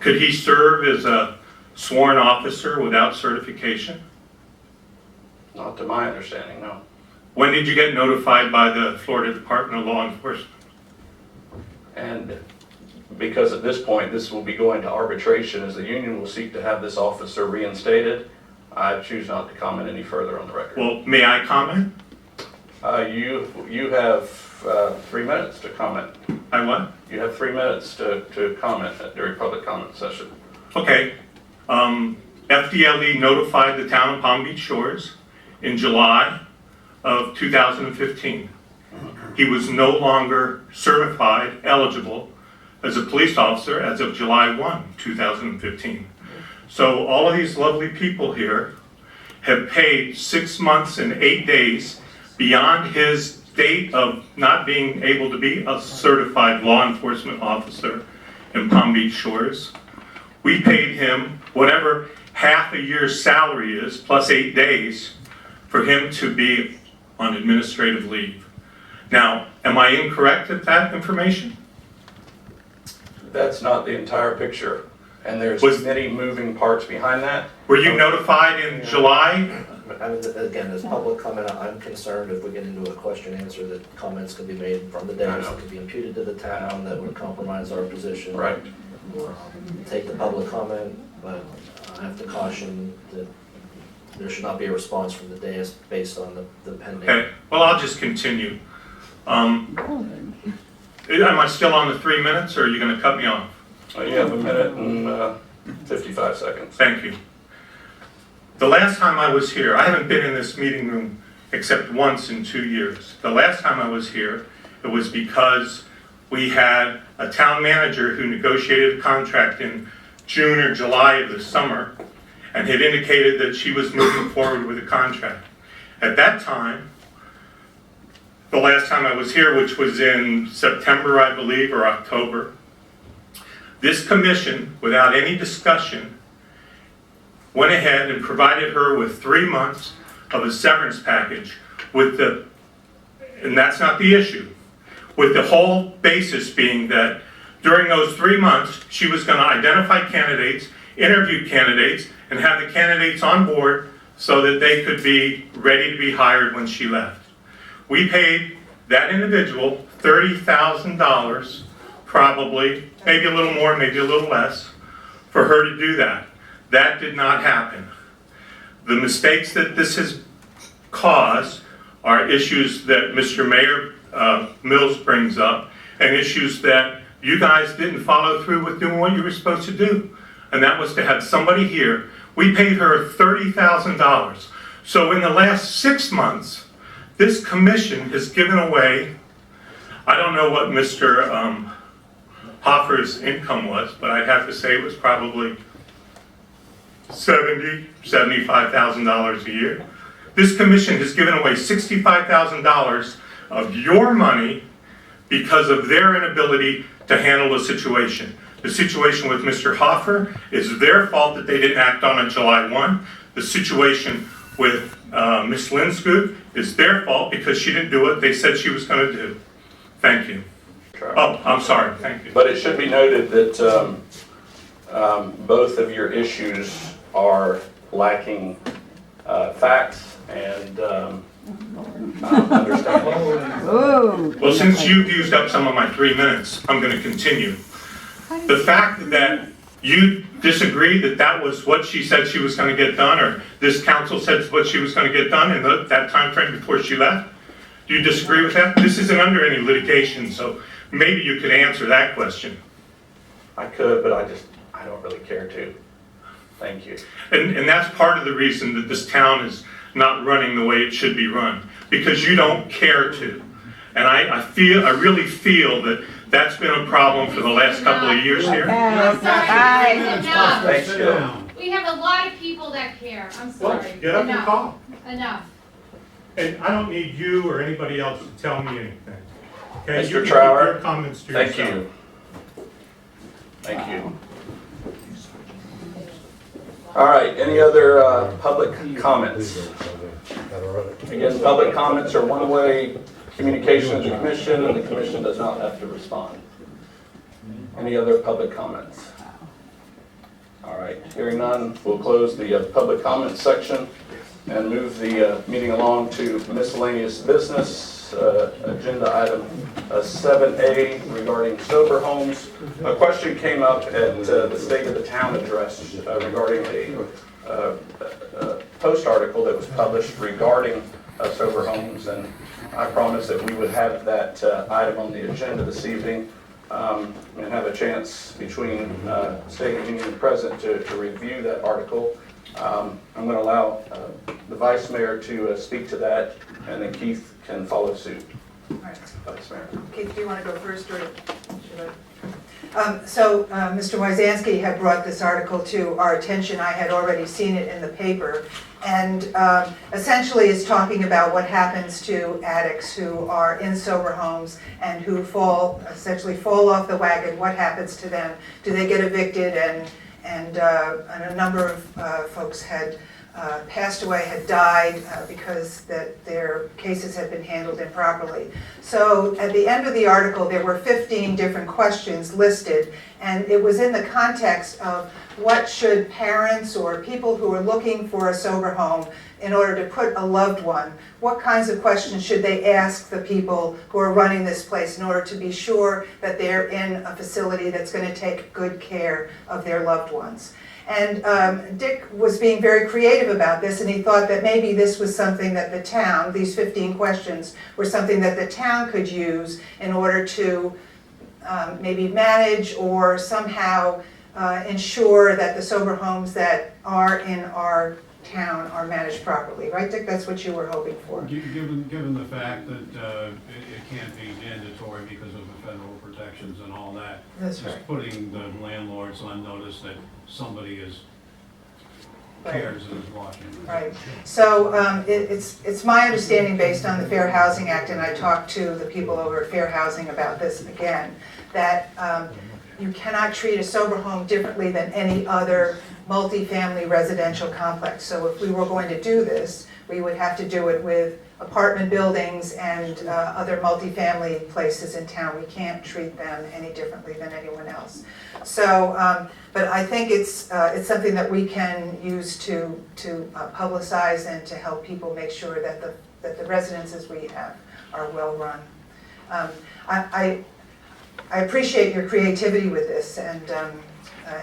S17: could he serve as a sworn officer without certification?
S1: Not to my understanding, no.
S17: When did you get notified by the Florida Department of Law Enforcement?
S1: And because at this point, this will be going to arbitration, as the union will seek to have this officer reinstated, I choose not to comment any further on the record.
S17: Well, may I comment?
S1: You have 3 minutes to comment.
S17: I what?
S1: You have 3 minutes to comment during public comment session.
S17: Okay. FDLE notified the town of Palm Beach Shores in July of 2015. He was no longer certified eligible as a police officer as of July 1, 2015. So all of these lovely people here have paid 6 months and 8 days beyond his date of not being able to be a certified law enforcement officer in Palm Beach Shores. We paid him whatever half a year's salary is, plus 8 days, for him to be on administrative leave. Now, am I incorrect at that information?
S1: That's not the entire picture, and there's many moving parts behind that.
S17: Were you notified in July?
S11: I mean, again, as public comment, I'm concerned if we get into a question answer that comments could be made from the dais that could be imputed to the town that would compromise our position.
S1: Right.
S11: Take the public comment, but I have to caution that there should not be a response from the dais based on the pending.
S17: Okay, well, I'll just continue. Am I still on the 3 minutes, or are you going to cut me off?
S1: You have 1 minute and 55 seconds.
S17: Thank you. The last time I was here, I haven't been in this meeting room except once in 2 years. The last time I was here, it was because we had a town manager who negotiated a contract in June or July of the summer and had indicated that she was moving forward with a contract. At that time, the last time I was here, which was in September, I believe, or October, this commission, without any discussion, went ahead and provided her with 3 months of a severance package with the, and that's not the issue, with the whole basis being that during those 3 months, she was going to identify candidates, interview candidates, and have the candidates on board so that they could be ready to be hired when she left. We paid that individual $30,000, probably, maybe a little more, maybe a little less, for her to do that. That did not happen. The mistakes that this has caused are issues that Mr. Mayor Mills brings up, and issues that you guys didn't follow through with doing what you were supposed to do. And that was to have somebody here. We paid her $30,000. So in the last 6 months, this commission has given away, I don't know what Mr. Hoffer's income was, but I'd have to say it was probably $75,000 a year. This commission has given away $65,000 of your money because of their inability to handle the situation. The situation with Mr. Hoffer is their fault that they didn't act on July 1. The situation with Ms. Linscoot is their fault because she didn't do what they said she was going to do. Thank you. Oh, I'm sorry. Thank you.
S1: But it should be noted that both of your issues are lacking facts and understanding.
S17: Well, since you've used up some of my 3 minutes, I'm going to continue. The fact that you disagree that that was what she said she was going to get done, or this council said what she was going to get done in that time frame before she left, do you disagree with that? This isn't under any litigation, so maybe you could answer that question.
S1: I could, but I don't really care to. Thank you.
S17: And that's part of the reason that this town is not running the way it should be run, because you don't care to. And I really feel that that's been a problem for the last couple of years here.
S3: I'm sorry, enough.
S1: Thanks, Joe.
S3: We have a lot of people that care. I'm sorry.
S17: Get up and
S3: Enough.
S17: talk.
S3: Enough.
S17: And I don't need you or anybody else to tell me anything. Okay,
S1: Mr.
S17: you can
S1: Trower,
S17: keep your comments to
S1: thank
S17: yourself.
S1: you. Thank you. All right, any other public comments? Again, public comments are one-way communication of the commission, and the commission does not have to respond. Any other public comments? All right, hearing none, we'll close the public comments section and move the meeting along to miscellaneous business. Agenda item 7A regarding sober homes. A question came up at the State of the Town address regarding a post article that was published regarding sober homes, and I promised that we would have that item on the agenda this evening and have a chance between State and Union and President to review that article. I'm going to allow the Vice Mayor to speak to that, and then Keith can follow suit.
S2: All right.
S1: Vice Mayor.
S2: Keith, do you want to go first, or should I? Mr. Wyzanski had brought this article to our attention. I had already seen it in the paper, and essentially it's talking about what happens to addicts who are in sober homes and who essentially fall off the wagon. What happens to them? Do they get evicted? And a number of folks had passed away, had died because their cases had been handled improperly. So at the end of the article, there were 15 different questions listed, and it was in the context of what should parents or people who are looking for a sober home in order to put a loved one, what kinds of questions should they ask the people who are running this place in order to be sure that they're in a facility that's going to take good care of their loved ones. And Dick was being very creative about this, and he thought that maybe this was something that the town, these 15 questions, were something that the town could use in order to maybe manage or somehow ensure that the sober homes that are in our town are managed properly, right, Dick? That's what you were hoping for.
S16: Given the fact that it can't be mandatory because of the federal protections and all that.
S2: That's
S16: Just
S2: right.
S16: putting the landlords on notice that somebody cares and is watching.
S2: Right. So it's my understanding, based on the Fair Housing Act, and I talked to the people over at Fair Housing about this again, that you cannot treat a sober home differently than any other multifamily residential complex. So if we were going to do this, we would have to do it with apartment buildings and other multifamily places in town. We can't treat them any differently than anyone else. So, but I think it's something that we can use to publicize and to help people make sure that the residences we have are well run. I appreciate your creativity with this, and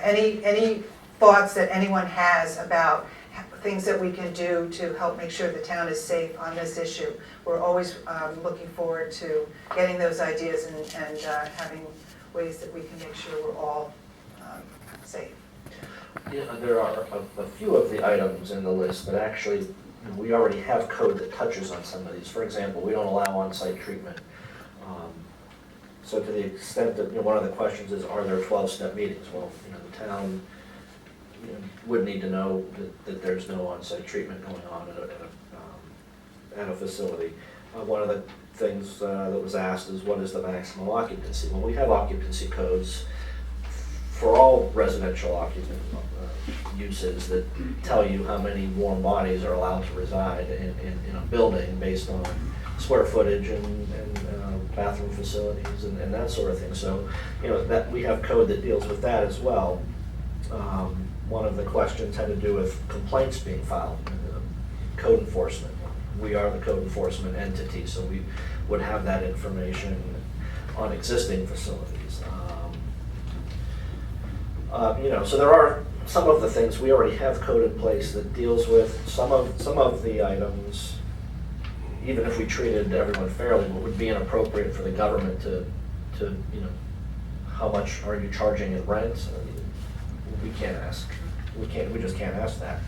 S2: any thoughts that anyone has about things that we can do to help make sure the town is safe on this issue. We're always looking forward to getting those ideas and having ways that we can make sure we're all safe.
S11: Yeah, there are a few of the items in the list that actually, we already have code that touches on some of these. For example, we don't allow on-site treatment. So to the extent that, one of the questions is, are there 12-step meetings? Well, the town would need to know that there's no on-site treatment going on at a facility. One of the things that was asked is, what is the maximum occupancy? Well, we have occupancy codes for all residential occupant uses that tell you how many warm bodies are allowed to reside in a building based on square footage and bathroom facilities and that sort of thing. So, that we have code that deals with that as well. One of the questions had to do with complaints being filed, code enforcement. We are the code enforcement entity, so we would have that information on existing facilities. So there are some of the things we already have code in place that deals with some of the items. Even if we treated everyone fairly, what would be inappropriate for the government to how much are you charging in rent? We can't ask. We just can't ask that.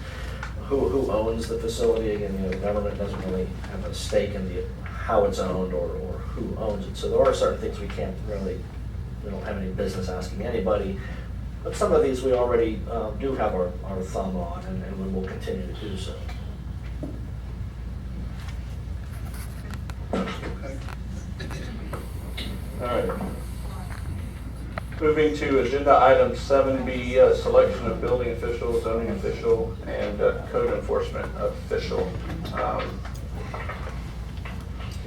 S11: Who owns the facility? Again, the government doesn't really have a stake in how it's owned or who owns it. So there are certain things we don't have any business asking anybody. But some of these we already do have our thumb on, and we will continue to do so.
S1: All right. Moving to agenda item 7B, selection of building official, zoning official, and code enforcement official.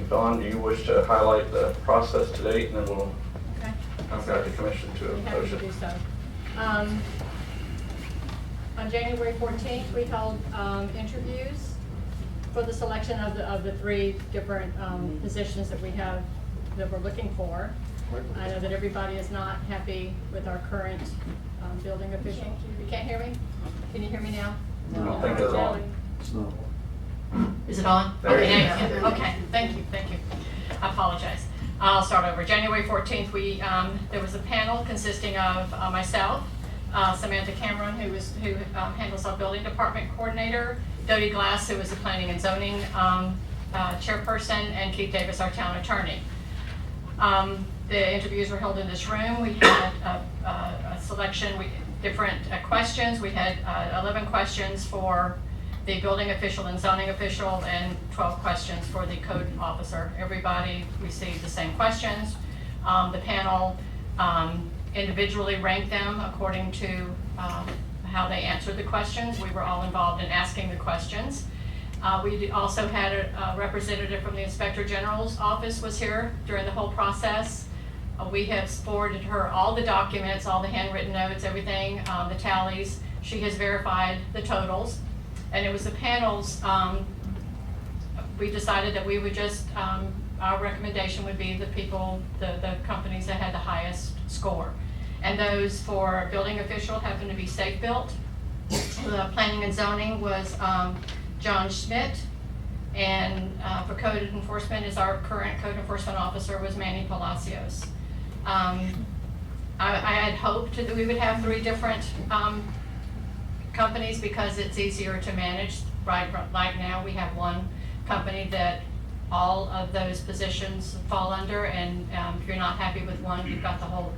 S1: Dawn, do you wish to highlight the process to date, and then we'll ask the commission to
S3: We have to do so. On January 14th, we held interviews for the selection of the three different positions that we have that we're looking for. I know that everybody is not happy with our current building official. You can't hear me? Can you hear me now?
S1: I don't think it's on.
S3: It's not. Is it on?
S1: There
S3: Okay,
S1: you
S3: thank you. Okay, thank you. I apologize. I'll start over. January 14th, there was a panel consisting of myself, Samantha Cameron, who handles our building department coordinator, Dodie Glass, who is the planning and zoning chairperson, and Keith Davis, our town attorney. The interviews were held in this room. We had a selection, different questions. We had 11 questions for the building official and zoning official, and 12 questions for the code officer. Everybody received the same questions. The panel individually ranked them according to how they answered the questions. We were all involved in asking the questions. We also had a representative from the Inspector General's office was here during the whole process. We have forwarded her all the documents, all the handwritten notes, everything, the tallies. She has verified the totals. And it was the panels, we decided that we would just, our recommendation would be the people, the companies that had the highest score. And those for building official happened to be Safe Built. The planning and zoning was John Schmidt. And for code enforcement is our current code enforcement officer was Manny Palacios. I had hoped that we would have 3 different companies because it's easier to manage. Right now, we have one company that all of those positions fall under, and if you're not happy with one, you've got the whole,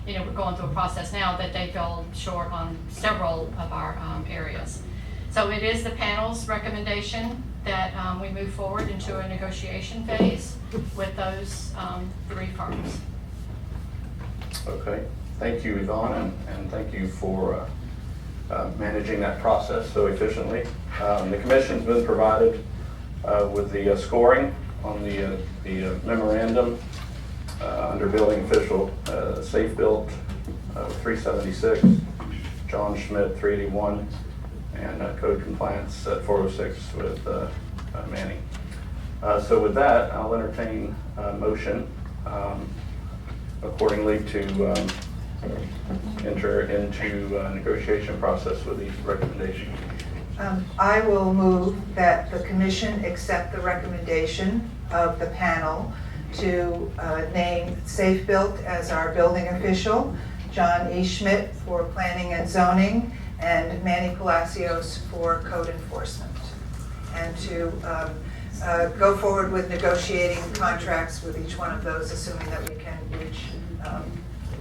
S3: we're going through a process now that they fell short on several of our areas. So it is the panel's recommendation that we move forward into a negotiation phase with those 3 firms.
S1: Okay, thank you, Yvonne, and thank you for managing that process so efficiently. The commission's been provided with the scoring on the memorandum under building official, Safe Built 376, John Schmidt 381, and code compliance at 406 with Manning. So with that, I'll entertain a motion accordingly to enter into a negotiation process with these recommendations.
S2: I will move that the commission accept the recommendation of the panel to name Safe Built as our building official, John E. Schmidt for planning and zoning, and Manny Palacios for code enforcement. And to go forward with negotiating contracts with each one of those, assuming that we can reach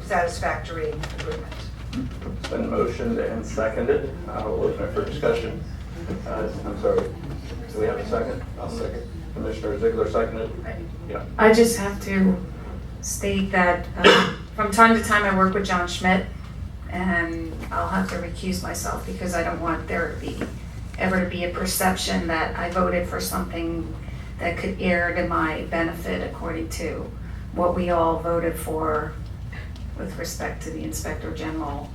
S2: satisfactory agreement.
S1: It's been motioned and seconded. We'll open it for discussion. I'm sorry, do we have a second?
S4: I'll second.
S1: Commissioner Ziegler seconded? Yeah.
S12: I just have to state that from time to time I work with John Schmidt, and I'll have to recuse myself because I don't want there to be ever to be a perception that I voted for something that could err to my benefit according to what we all voted for with respect to the Inspector General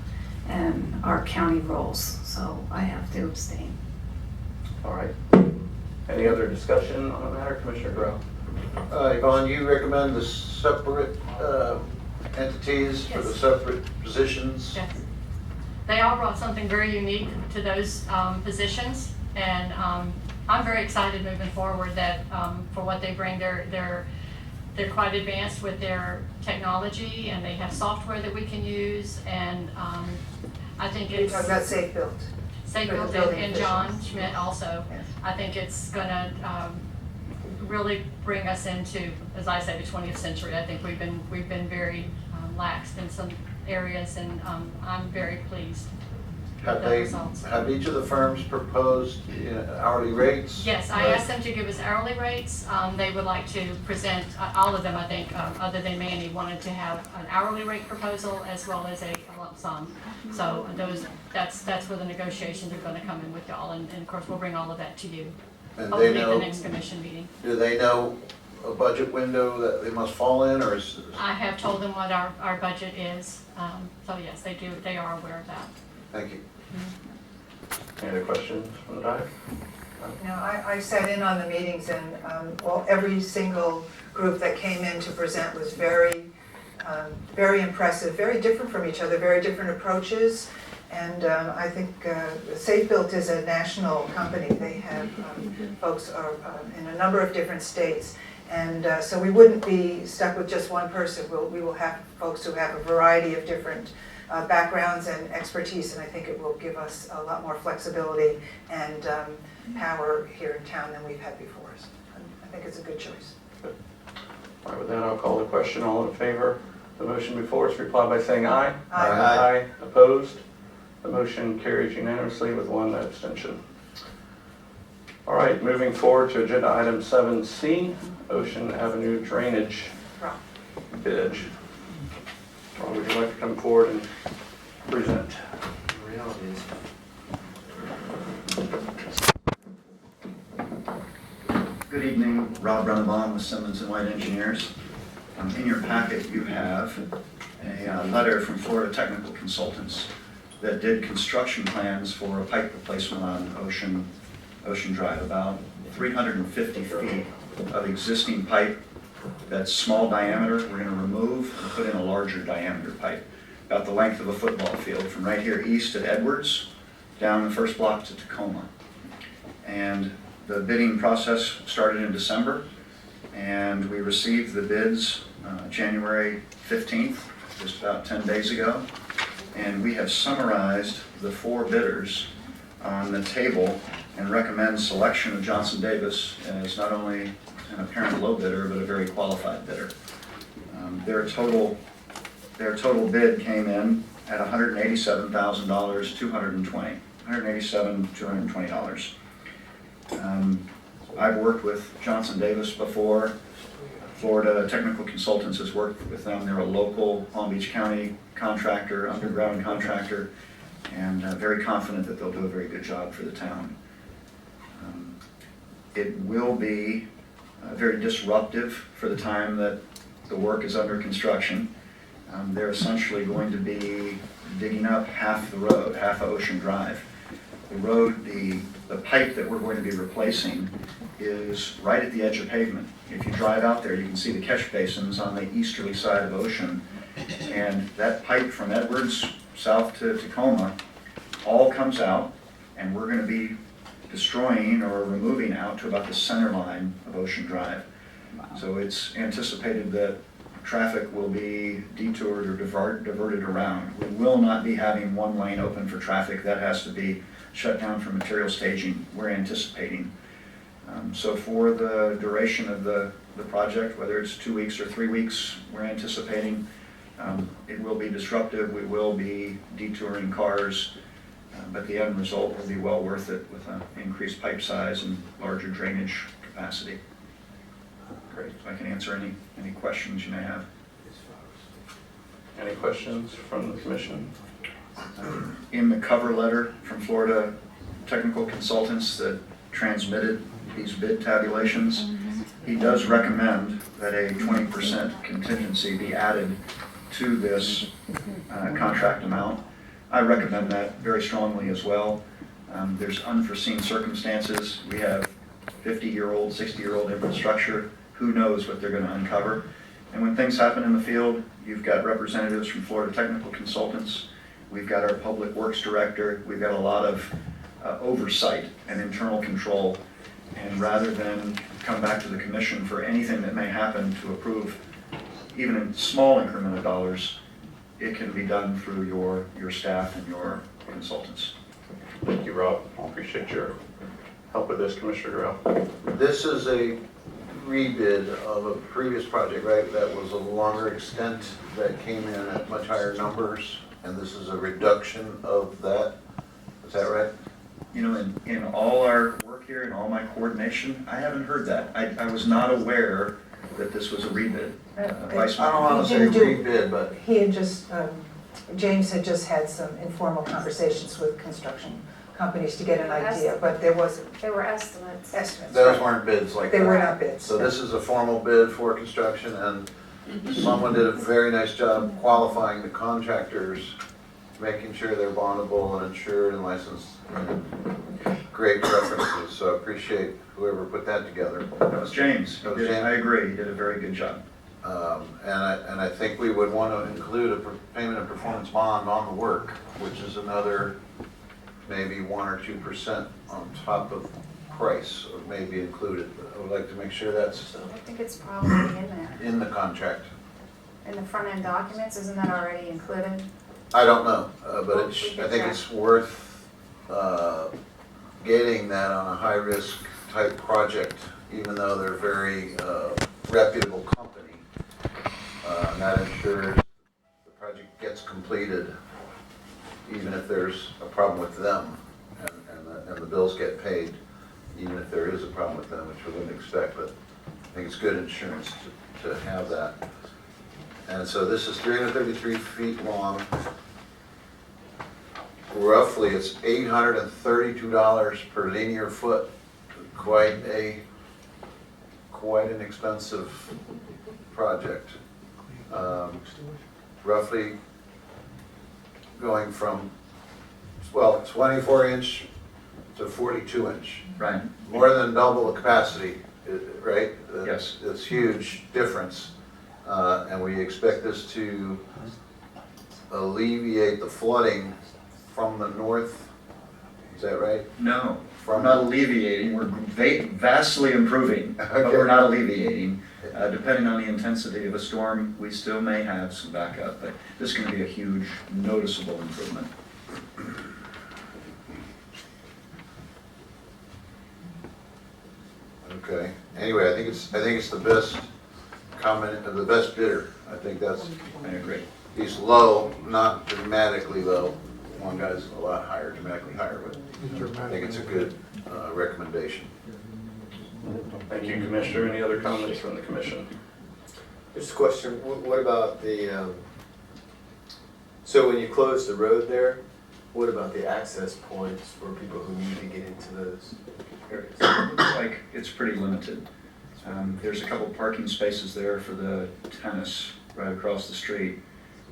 S12: and our county roles. So I have to abstain.
S1: All right. Any other discussion on the matter, Commissioner Grau?
S5: Yvonne, you recommend the separate entities for the separate positions?
S3: Yes. They all brought something very unique to those positions, and I'm very excited moving forward that for what they bring. They're quite advanced with their technology, and they have software that we can use, and I think it's...
S2: You're talking about Safe Built.
S3: Safe Built and John Schmidt also.
S2: Yes.
S3: I think it's going to really bring us into, as I say, the 20th century. I think we've been very laxed in some areas, and I'm very pleased with the results.
S5: Have each of the firms proposed hourly rates?
S3: Yes, I asked them to give us hourly rates. They would like to present, all of them I think, other than Manny, wanted to have an hourly rate proposal as well as a lump sum. So that's where the negotiations are going to come in with y'all, and of course we'll bring all of that to you.
S5: And
S3: hopefully
S5: they
S3: at
S5: know,
S3: the next commission meeting.
S5: do they know a budget window that they must fall in, or is?
S3: I have told them what our budget is, so yes, they do. They are aware of that.
S5: Thank you.
S1: Any other questions from the diet?
S2: I sat in on the meetings, and every single group that came in to present was very impressive, very different from each other, very different approaches. And I think Safe Built is a national company. They have folks in a number of different states. And so we wouldn't be stuck with just one person. We will have folks who have a variety of different backgrounds and expertise, and I think it will give us a lot more flexibility and power here in town than we've had before. So I think it's a good choice.
S1: Good. All right, with that, I'll call the question. All in favor? The motion before us, reply by saying aye.
S2: Aye.
S1: Aye. Opposed? The motion carries unanimously with one abstention. All right, moving forward to agenda item 7C, Ocean Avenue Drainage Bid. Ron, would you like to come forward and present?
S4: Realities.
S18: Good evening, Rob Runabon with Simmons & White Engineers. In your packet you have a letter from Florida Technical Consultants that did construction plans for a pipe replacement on Ocean Drive, about 350 feet of existing pipe that's small diameter. We're going to remove and put in a larger diameter pipe, about the length of a football field, from right here east at Edwards down the first block to Tacoma. And the bidding process started in December, and we received the bids January 15th, just about 10 days ago. And we have summarized the 4 bidders on the table and recommend selection of Johnson Davis as not only an apparent low bidder, but a very qualified bidder. Their total bid came in at $187,220. $187,220. I've worked with Johnson Davis before. Florida Technical Consultants has worked with them. They're a local Palm Beach County contractor, underground contractor, and very confident that they'll do a very good job for the town. It will be very disruptive for the time that the work is under construction. They're essentially going to be digging up half the road, half of Ocean Drive. The road, the pipe that we're going to be replacing is right at the edge of pavement. If you drive out there, you can see the catch basins on the easterly side of Ocean. And that pipe from Edwards south to Tacoma all comes out, and we're going to be destroying or removing out to about the center line of Ocean Drive. So it's anticipated that traffic will be detoured or diverted around. We will not be having one lane open for traffic. That has to be shut down for material staging, we're anticipating. So for the duration of the project, whether it's 2 weeks or 3 weeks, we're anticipating it will be disruptive. We will be detouring cars, but the end result will be well worth it with an increased pipe size and larger drainage capacity. Great. So I can answer any questions you may have.
S1: Any questions from the commission?
S18: In the cover letter from Florida Technical Consultants that transmitted these bid tabulations, he does recommend that a 20% contingency be added to this contract amount. I recommend that very strongly as well. There's unforeseen circumstances. We have 50-year-old, 60-year-old infrastructure. Who knows what they're going to uncover? And when things happen in the field, you've got representatives from Florida Technical Consultants. We've got our Public Works Director. We've got a lot of oversight and internal control. And rather than come back to the commission for anything that may happen to approve, even in small increment of dollars, it can be done through your staff and your consultants.
S1: Thank you, Rob. I appreciate your help with this, Commissioner Durrell.
S5: This is a rebid of a previous project, right? That was a longer extent that came in at much higher numbers, and this is a reduction of that. Is that right?
S18: You know, in all our work here and all my coordination, I haven't heard that. I was not aware that this was a rebid. Vice
S5: I don't want to say rebid, but
S2: He had just, James had just had some informal conversations with construction companies to get an idea, but there wasn't.
S12: They were estimates.
S2: Estimates.
S5: those
S2: right.
S5: weren't bids like that.
S2: They were not bids.
S5: So this is a formal bid for construction, and someone did a very nice job qualifying the contractors, making sure they're bondable and insured and licensed, and great references. So I appreciate whoever put that together.
S18: That was James.
S5: That was James.
S18: I agree, he did a very good job.
S5: And I think we would want to include a payment of performance bond on the work, which is another maybe 1 or 2% on top of price, or maybe included. I would like to make sure that's
S12: I think it's probably in there.
S5: in the contract.
S12: In the front end documents, isn't that already included?
S5: I don't know, but I think it's worth getting that on a high-risk type project, even though they're a very reputable company. And that ensures the project gets completed, even if there's a problem with them, and the bills get paid, even if there is a problem with them, which we wouldn't expect. But I think it's good insurance to have that. And so this is 333 feet long. Roughly, it's $832 per linear foot. Quite an expensive project. Roughly going from, well, 24-inch to 42-inch.
S18: Right.
S5: More than double the capacity, right?
S18: Yes.
S5: It's huge difference. And we expect this to alleviate the flooding from the north. Is that right?
S18: No, we're not alleviating, we're vastly improving, but we're not alleviating. Depending on the intensity of a storm, we still may have some backup, but this can be a huge, noticeable improvement.
S5: anyway, I think it's the best comment, the best bidder. I think that's,
S18: I agree.
S5: he's low, not dramatically low. One guy's a lot higher, dramatically higher, but I think it's a good recommendation.
S1: Thank you, Commissioner. Any other comments from the commission?
S4: Just a question, what about the, so when you close the road there, what about the access points for people who need to get into those areas?
S18: It looks like it's pretty limited. There's a couple parking spaces there for the tennis right across the street.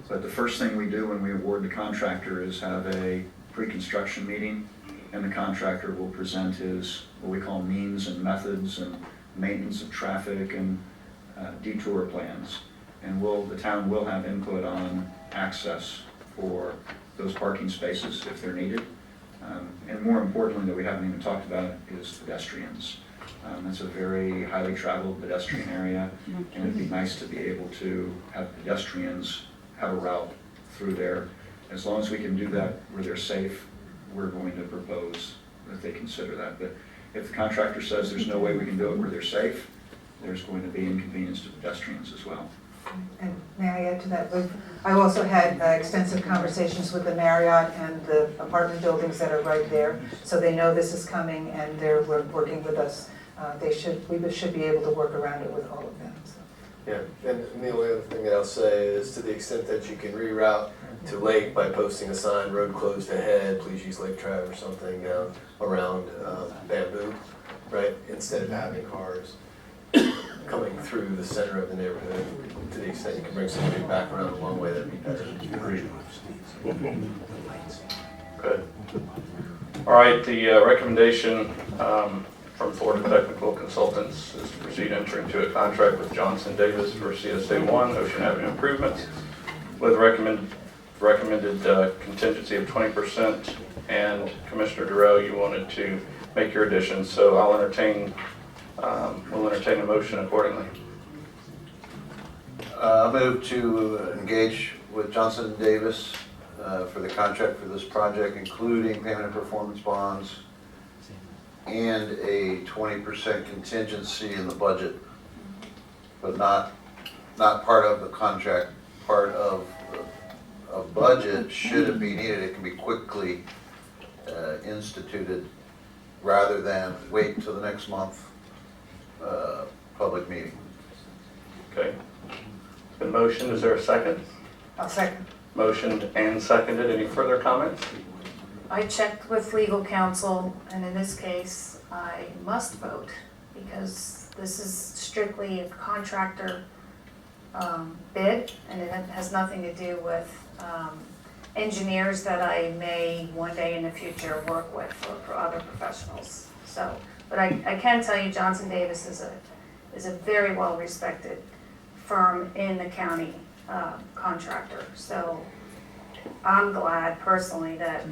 S18: But the first thing we do when we award the contractor is have a pre-construction meeting, and the contractor will present his, what we call means and methods and maintenance of traffic and detour plans. And the town will have input on access for those parking spaces if they're needed. And more importantly, that we haven't even talked about, is pedestrians. It's a very highly traveled pedestrian area, and it'd be nice to be able to have pedestrians have a route through there. As long as we can do that where they're safe, we're going to propose that they consider that. But if the contractor says there's no way we can do it where they're safe, there's going to be inconvenience to pedestrians as well.
S2: And may I add to that? I've also had extensive conversations with the Marriott and the apartment buildings that are right there, so they know this is coming and they're working with us. We should be able to work around it with all of them. So.
S4: Yeah, and the only other thing that I'll say is, to the extent that you can reroute to Lake by posting a sign, road closed ahead, please use Lake Drive or something down around Bamboo, right? Instead of having cars coming through the center of the neighborhood, to the extent you can bring somebody back around the long way, that'd be better.
S1: Good. All right, the recommendation from Florida Technical Consultants is to proceed entering into a contract with Johnson Davis for CSA 1 Ocean Avenue improvements with recommended contingency of 20%. And Commissioner Durrell, you wanted to make your additions, so we'll entertain a motion accordingly.
S5: I move to engage with Johnson Davis for the contract for this project, including payment of performance bonds and a 20% contingency in the budget, but not part of the contract, part of a budget. Should it be needed, it can be quickly instituted rather than wait until the next month public meeting.
S1: Okay. It's been motioned. Is there a second?
S2: I'll second.
S1: Motioned and seconded. Any further comments?
S12: I checked with legal counsel, and in this case, I must vote because this is strictly a contractor bid, and it has nothing to do with engineers that I may one day in the future work with or for other professionals. So, but I can tell you Johnson Davis is a very well-respected firm in the county, contractor. So I'm glad personally that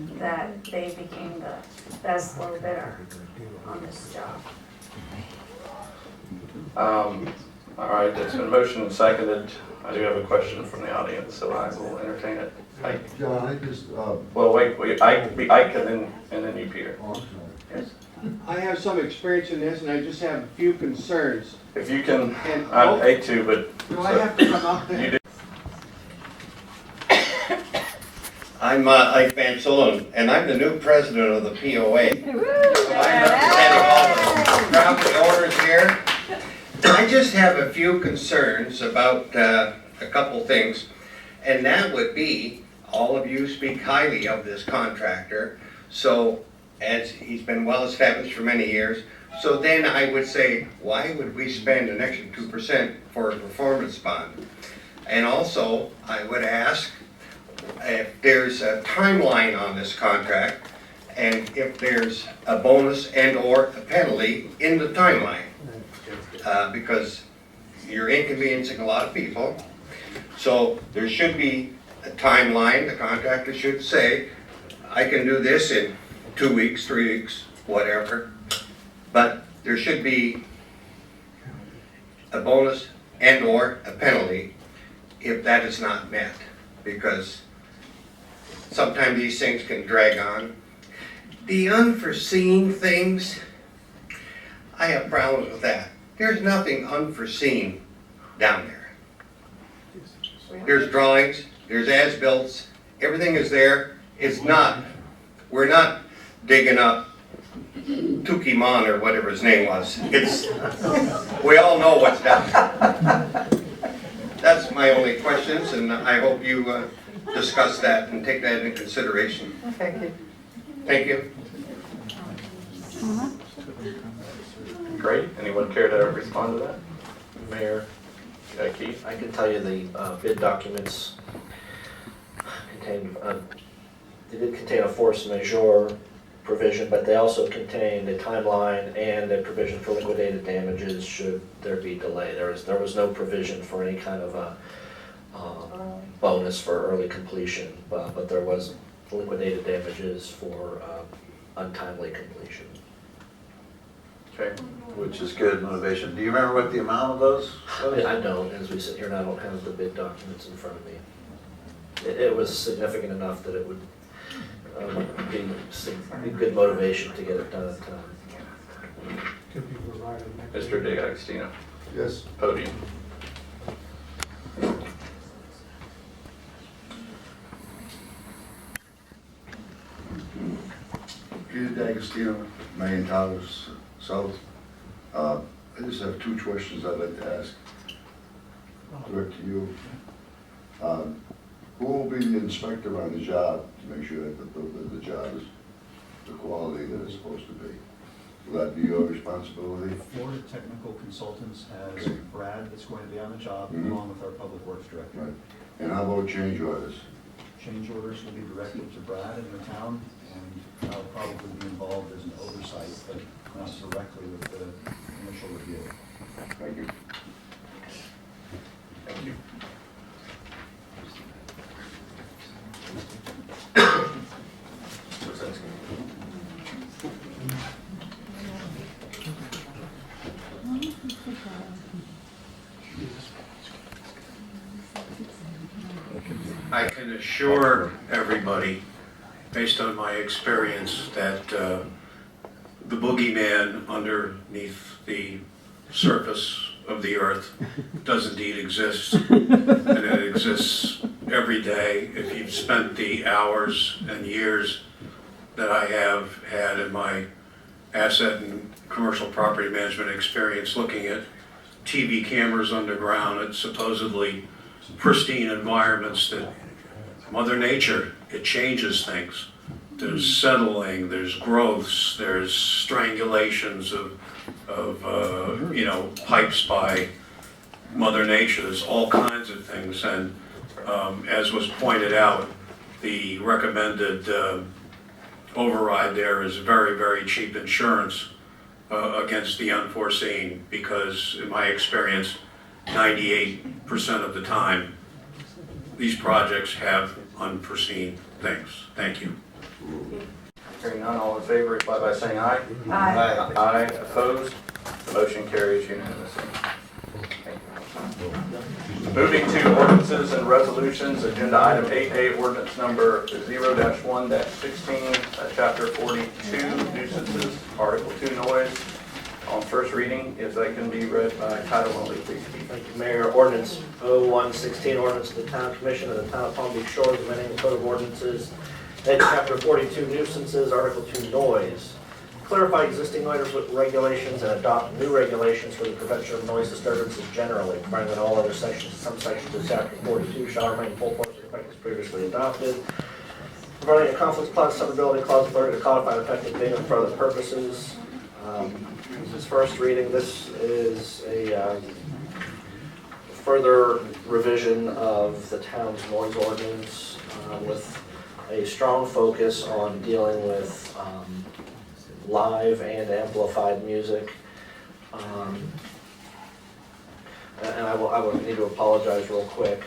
S12: they became the best low bidder on this job.
S1: All right, it's been motioned and seconded. I do have a question from the audience, so I will entertain it.
S19: John, I just,
S1: Well, wait, Ike and then you, Peter. Yes.
S19: I have some experience in this, and I just have a few concerns.
S1: If you can, I'd hate to, but.
S19: Do I have to come up there?
S1: You do.
S20: I'm Ike Van Sullen, and I'm the new president of the POA. So I'm representing all the property owners here. I just have a few concerns about a couple things, and that would be, all of you speak highly of this contractor, so as he's been well established for many years, so then I would say, why would we spend an extra 2% for a performance bond? And also, I would ask if there's a timeline on this contract, and if there's a bonus and or a penalty in the timeline. Because you're inconveniencing a lot of people. So there should be a timeline. The contractor should say, I can do this in 2 weeks, 3 weeks, whatever. But there should be a bonus and or a penalty if that is not met. Because sometimes these things can drag on. The unforeseen things, I have problems with that. There's nothing unforeseen down there. There's drawings, there's as-bills, everything is there. It's not, we're not digging up Tukimon or whatever his name was. It's, we all know what's down there. That's my only questions, and I hope you discuss that and take that into consideration.
S2: Thank you.
S20: Thank you.
S1: Great. Anyone care to respond to that? Mayor Keith?
S11: I can tell you the bid documents contained, they did contain a force majeure provision, but they also contained a timeline and a provision for liquidated damages should there be delay. There was no provision for any kind of a bonus for early completion, but there was liquidated damages for untimely completion.
S1: Okay.
S5: Which is good motivation. Do you remember what the amount of those was?
S11: I don't, as we sit here and I don't have the bid documents in front of me. It was significant enough that it would be good motivation to get it done at time.
S1: Mr. DeAgostino.
S21: Yes.
S1: Podium.
S21: Peter D'Agostino, Million Towers South. I just have two questions I'd like to ask. Direct to you. Who will be the inspector on the job to make sure that the job is the quality that it's supposed to be? Will that be your responsibility?
S22: Florida Technical Consultants has Brad that's going to be on the job,
S21: Mhm.
S22: along with our Public Works Director.
S21: Right. And how about change orders?
S22: Change orders will be directed to Brad in the town, and I'll probably be involved as an oversight, but not directly with the initial review.
S21: Thank you.
S1: Thank you.
S16: I can assure everybody, based on my experience, that the boogeyman underneath the surface of the earth does indeed exist, and it exists every day. If you've spent the hours and years that I have had in my asset and commercial property management experience looking at TV cameras underground at supposedly pristine environments, that Mother Nature, it changes things. There's settling, there's growths, there's strangulations of pipes by Mother Nature. There's all kinds of things, and as was pointed out, the recommended override there is very, very cheap insurance against the unforeseen, because in my experience, 98% of the time, these projects have unforeseen things. Thank you.
S1: Hearing none, all in favor, reply by saying aye.
S2: Aye.
S1: Aye. Opposed? The motion carries unanimously. Thank you. Moving to ordinances and resolutions, agenda item 8A, ordinance number 0-1-16, chapter 42, nuisances, article 2, noise. On first reading, if that can be read by title only, please, Keith.
S11: Thank you, Mayor. Ordinance 01-16, ordinance of the Town Commission of the Town of Palm Beach Shores, amending the Code of Ordinances, and Chapter 42, nuisances, Article 2, noise. Clarify existing noise regulations and adopt new regulations for the prevention of noise disturbances generally, providing that all other sections, some sections of Chapter 42 shall remain in full force and effect as previously adopted. Providing a conflict clause, severability clause, authority to codify an effective date for other purposes. This is first reading. This is a further revision of the town's noise ordinance with a strong focus on dealing with live and amplified music. And I will need to apologize real quick.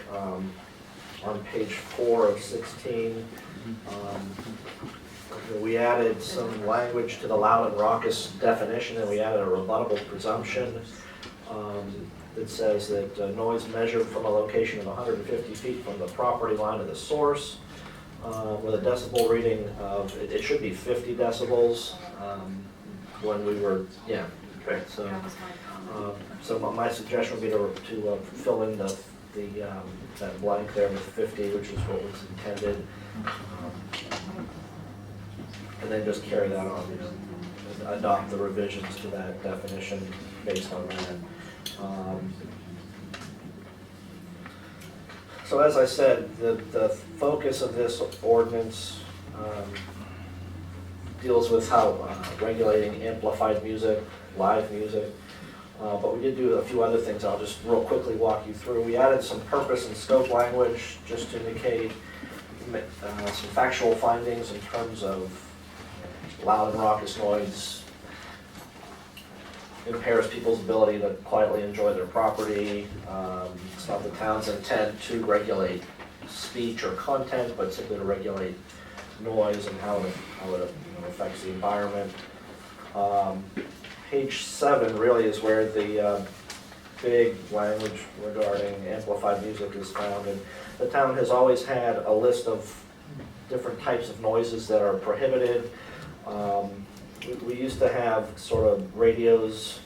S11: On page 4 of 16, we added some language to the loud and raucous definition, and we added a rebuttable presumption that says that noise measured from a location of 150 feet from the property line of the source, with a decibel reading of, it should be 50 decibels. When we were,
S1: Okay.
S11: So,
S12: That was my comment.
S11: so my suggestion would be to fill in the, that blank there with 50, which is what was intended. And then just carry that on, you know, adopt the revisions to that definition based on that. So as I said, the focus of this ordinance deals with how regulating amplified music, live music, but we did do a few other things I'll just real quickly walk you through. We added some purpose and scope language just to indicate some factual findings in terms of loud and raucous noise impairs people's ability to quietly enjoy their property. It's not the town's intent to regulate speech or content, but simply to regulate noise and how it affects the environment. Page 7 really is where the big language regarding amplified music is found. And the town has always had a list of different types of noises that are prohibited. We used to have sort of radios,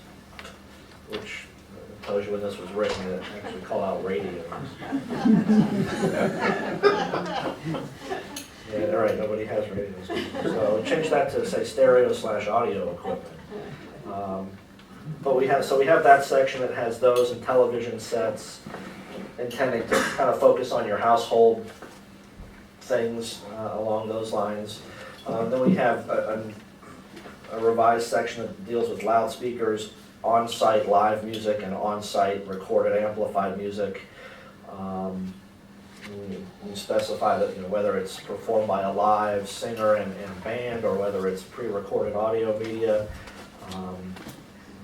S11: which tells you when this was written, it actually called out radios. Yeah, all right, nobody has radios. So we changed that to say stereo/audio equipment. But we have that section that has those and television sets, intending to kind of focus on your household things along those lines. Then we have a revised section that deals with loudspeakers, on-site live music, and on-site recorded amplified music. We specify that, you know, whether it's performed by a live singer and band or whether it's pre-recorded audio media.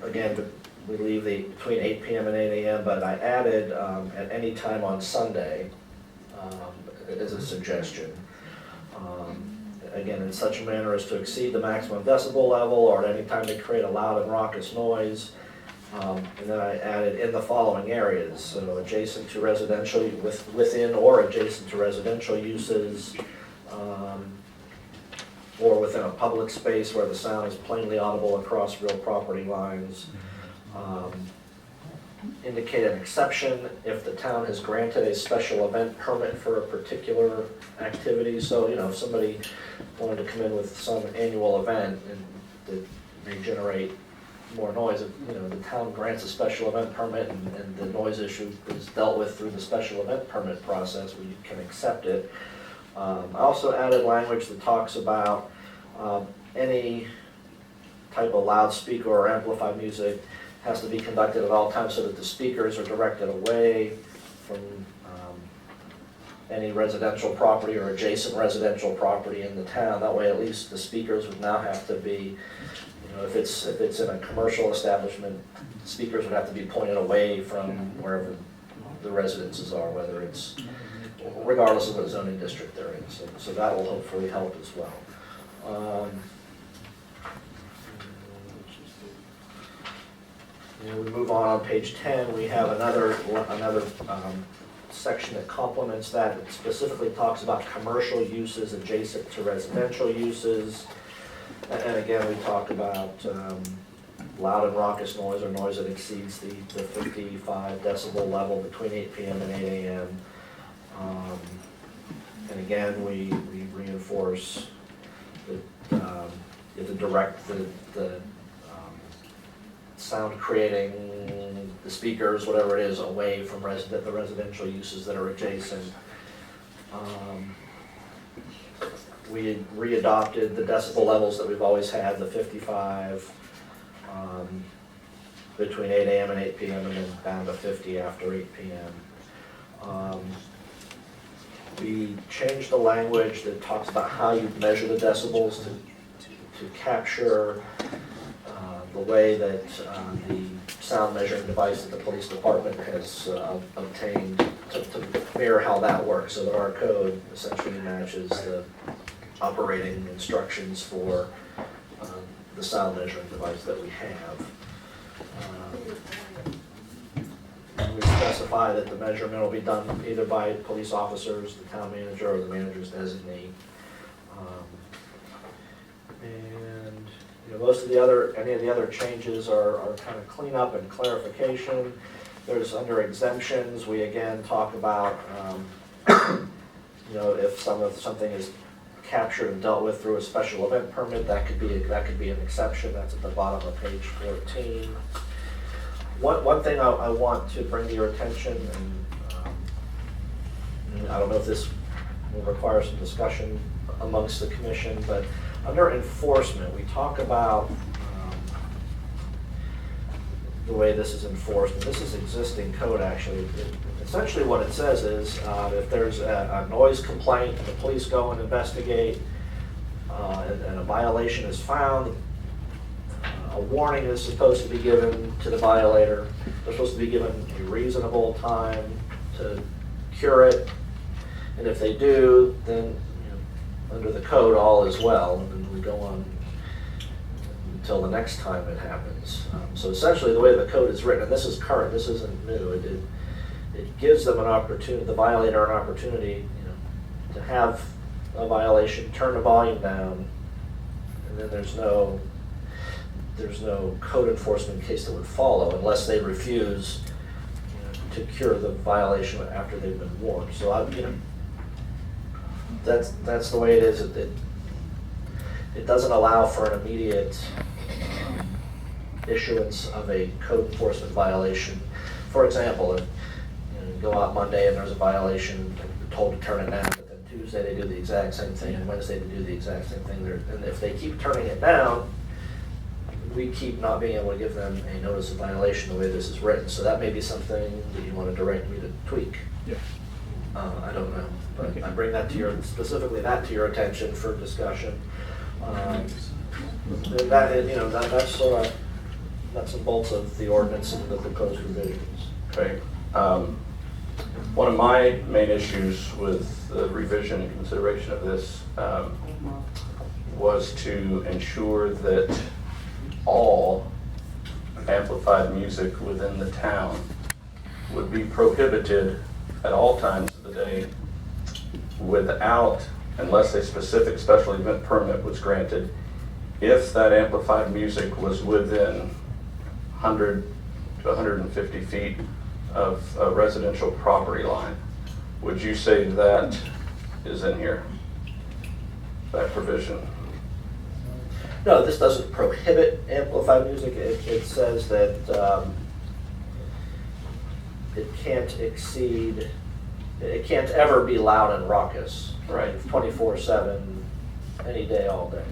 S11: Again, we leave between 8 p.m. and 8 a.m., but I added at any time on Sunday as a suggestion. Again, in such a manner as to exceed the maximum decibel level or at any time to create a loud and raucous noise. And then I added in the following areas, so adjacent to residential, within or adjacent to residential uses, or within a public space where the sound is plainly audible across real property lines. Indicate an exception if the town has granted a special event permit for a particular activity. So, you know, if somebody wanted to come in with some annual event and that may generate more noise, you know, the town grants a special event permit and the noise issue is dealt with through the special event permit process where you can accept it. I also added language that talks about any type of loudspeaker or amplified music has to be conducted at all times so that the speakers are directed away from any residential property or adjacent residential property in the town. That way at least the speakers would now have to be, you know, if it's in a commercial establishment, the speakers would have to be pointed away from wherever the residences are, whether it's, regardless of what zoning district they're in. So that will hopefully help as well. And we move on page 10, we have another section that complements that. It specifically talks about commercial uses adjacent to residential uses. And again, we talk about loud and raucous noise or noise that exceeds the 55 decibel level between 8 p.m. and 8 a.m. And again, we reinforce that you have to direct the sound creating, the speakers, whatever it is, away from the residential uses that are adjacent. We readopted the decibel levels that we've always had, the 55 between 8 a.m. and 8 p.m. and then down to 50 after 8 p.m. We changed the language that talks about how you measure the decibels to capture the way that the sound measuring device that the police department has obtained to mirror how that works, so that our code essentially matches the operating instructions for the sound measuring device that we have. We specify that the measurement will be done either by police officers, the town manager, or the manager's designee. And most of any of the other changes are kind of cleanup and clarification. There's under exemptions, we again talk about, if something is captured and dealt with through a special event permit, that could be an exception. That's at the bottom of page 14. One thing I want to bring to your attention, and I don't know if this will require some discussion amongst the commission, but under enforcement, we talk about the way this is enforced, and this is existing code actually. Essentially what it says is if there's a noise complaint and the police go and investigate and a violation is found, a warning is supposed to be given to the violator. They're supposed to be given a reasonable time to cure it, and if they do, then under the code all is well, and we go on until the next time it happens. So essentially the way the code is written, and this is current, this isn't new, it gives them an opportunity, the violator an opportunity, to have a violation, turn the volume down, and then there's no code enforcement case that would follow unless they refuse to cure the violation after they've been warned. So that's the way it is. It doesn't allow for an immediate issuance of a code enforcement violation. For example, if you go out Monday and there's a violation and you're told to turn it down, but then Tuesday they do the exact same thing and Wednesday they do the exact same thing. And if they keep turning it down, we keep not being able to give them a notice of violation the way this is written. So that may be something that you want to direct me to tweak.
S1: Yeah.
S11: I don't know, but I bring that to specifically to your attention for discussion. That's sort of nuts and bolts of the ordinance and the proposed revisions.
S1: Okay. One of my main issues with the revision and consideration of this was to ensure that all amplified music within the town would be prohibited at all times of the day unless a specific special event permit was granted, if that amplified music was within 100 to 150 feet of a residential property line. Would you say that is in here, that provision?
S11: No, this doesn't prohibit amplified music. It says that it can't ever be loud and raucous, right? 24/7, any day, all day.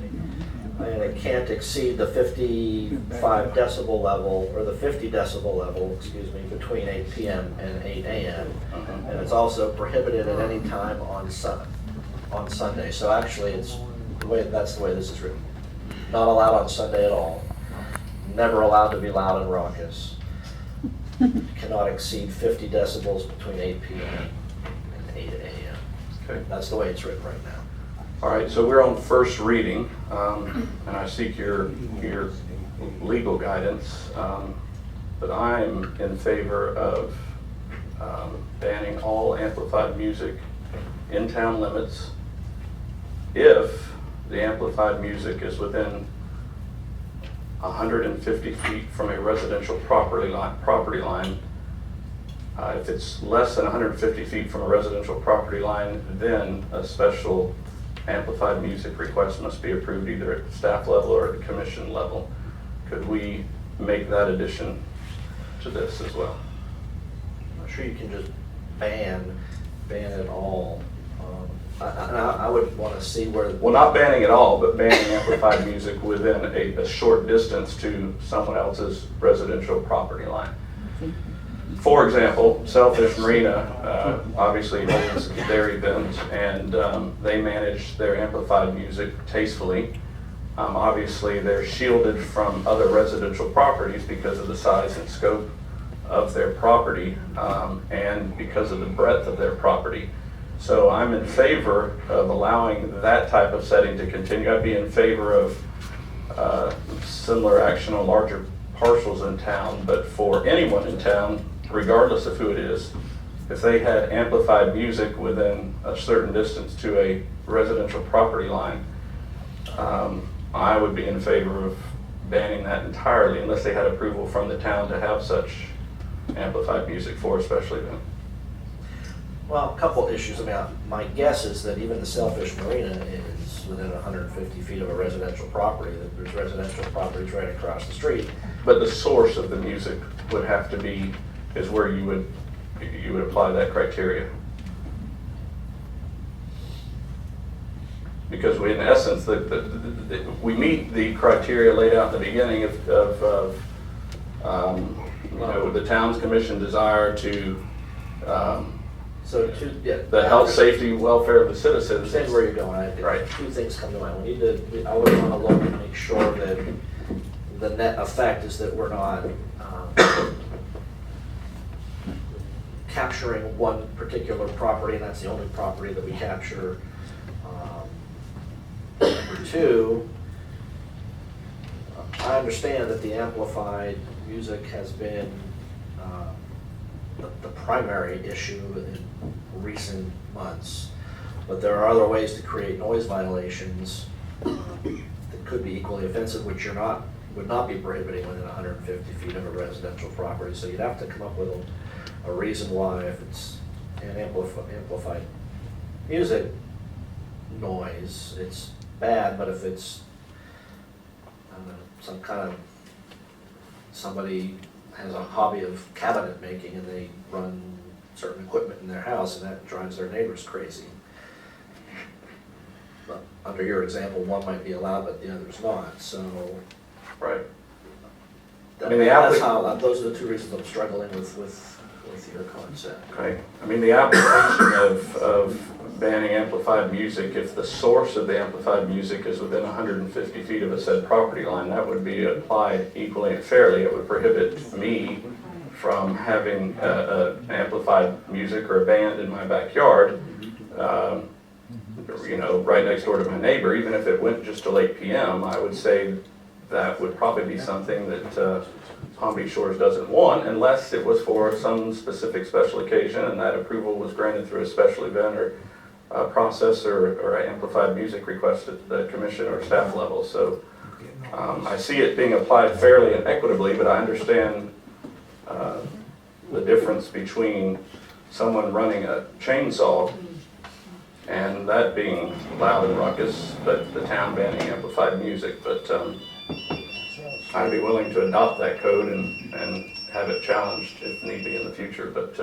S11: And it can't exceed the 55 decibel level, or the 50 decibel level, between 8 p.m. and 8 a.m. And it's also prohibited at any time on Sunday. So actually, that's the way this is written. Not allowed on Sunday at all. Never allowed to be loud and raucous. Cannot exceed 50 decibels between 8 p.m. and 8 a.m.
S1: Okay.
S11: That's the way it's written right now.
S1: All right, so we're on first reading, and I seek your legal guidance, but I'm in favor of banning all amplified music in town limits if the amplified music is within 150 feet from a residential property line. If it's less than 150 feet from a residential property line, then a special amplified music request must be approved either at the staff level or at the commission level. Could we make that addition to this as well?
S11: I'm sure you can just ban it all. I would want to see where.
S1: Well, not banning it all, but banning amplified music within a short distance to someone else's residential property line. For example, Sailfish Marina obviously holds their events, and they manage their amplified music tastefully. Obviously, they're shielded from other residential properties because of the size and scope of their property and because of the breadth of their property. So I'm in favor of allowing that type of setting to continue. I'd be in favor of similar action on larger parcels in town, but for anyone in town, regardless of who it is, if they had amplified music within a certain distance to a residential property line, I would be in favor of banning that entirely unless they had approval from the town to have such amplified music for a special event.
S11: Well, a couple issues. I mean, my guess is that even the Sailfish Marina is within 150 feet of a residential property, that there's residential properties right across the street.
S1: But the source of the music would have to be, is where you would apply that criteria. Because we, in essence, we meet the criteria laid out in the beginning of you know, the town's commission desire to the health, safety, welfare of the citizens.
S11: That's where you're going.
S1: Right.
S11: Two things come to mind. I would want to look and make sure that the net effect is that we're not capturing one particular property, and that's the only property that we capture. Number two, I understand that the amplified music has been the primary issue in recent months, but there are other ways to create noise violations that could be equally offensive, which would not be prohibiting within 150 feet of a residential property. So you'd have to come up with a reason why, if it's an amplified music noise, it's bad, but if it's some kind of, somebody has a hobby of cabinet making and they run certain equipment in their house and that drives their neighbors crazy. But under your example, one might be allowed, but the other's not, so.
S1: Right.
S11: I mean, those are the two reasons I'm struggling with your concept.
S1: Okay. I mean, the application of banning amplified music, if the source of the amplified music is within 150 feet of a said property line, that would be applied equally and fairly. It would prohibit me from having amplified music or a band in my backyard, you know, right next door to my neighbor. Even if it went just till 8 p.m., I would say that would probably be something that Palm Beach Shores doesn't want, unless it was for some specific special occasion and that approval was granted through a special event or process or amplified music request at the commission or staff level. So I see it being applied fairly and equitably, but I understand the difference between someone running a chainsaw and that being loud and ruckus, but the town banning amplified music. But I'd be willing to adopt that code and have it challenged if need be in the future, but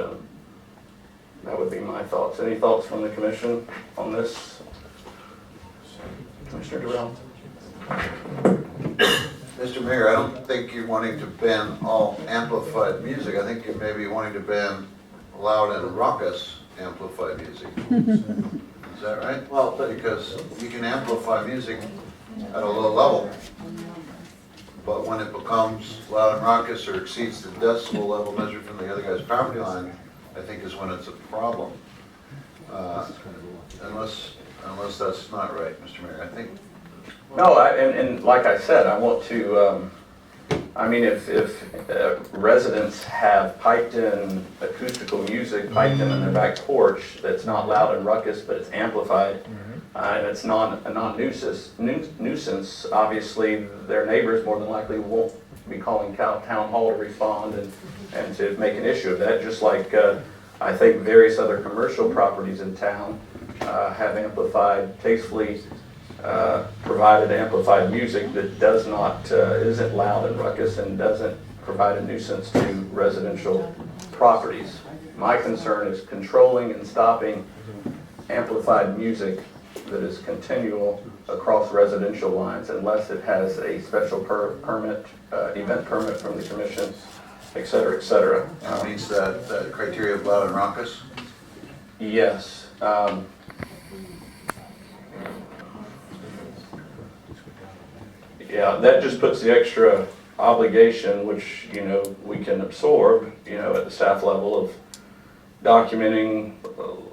S1: that would be my thoughts. Any thoughts from the commission on this? Commissioner Durrell?
S5: Mr. Mayor, I don't think you're wanting to ban all amplified music. I think you may be wanting to ban loud and raucous amplified music. Is that right?
S11: Well,
S5: because you can amplify music at a low level, but when it becomes loud and raucous or exceeds the decibel level measured from the other guy's property line, I think is when it's a problem. Unless that's not right, Mr. Mayor. I think.
S1: No, and like I said, I want to, I mean, if residents have piped in acoustical music, piped in their back porch that's not loud and ruckus, but it's amplified, and it's a non-nuisance, obviously their neighbors more than likely won't be calling town hall to respond and to make an issue of that, just like I think various other commercial properties in town have amplified, tastefully provided amplified music that does not, isn't loud and ruckus and doesn't provide a nuisance to residential properties. My concern is controlling and stopping amplified music that is continual across residential lines unless it has a special permit, event permit from the commission, et cetera, et cetera.
S5: That means that criteria of loud and raucous?
S1: Yes. Yeah, that just puts the extra obligation, which, you know, we can absorb, you know, at the staff level of documenting,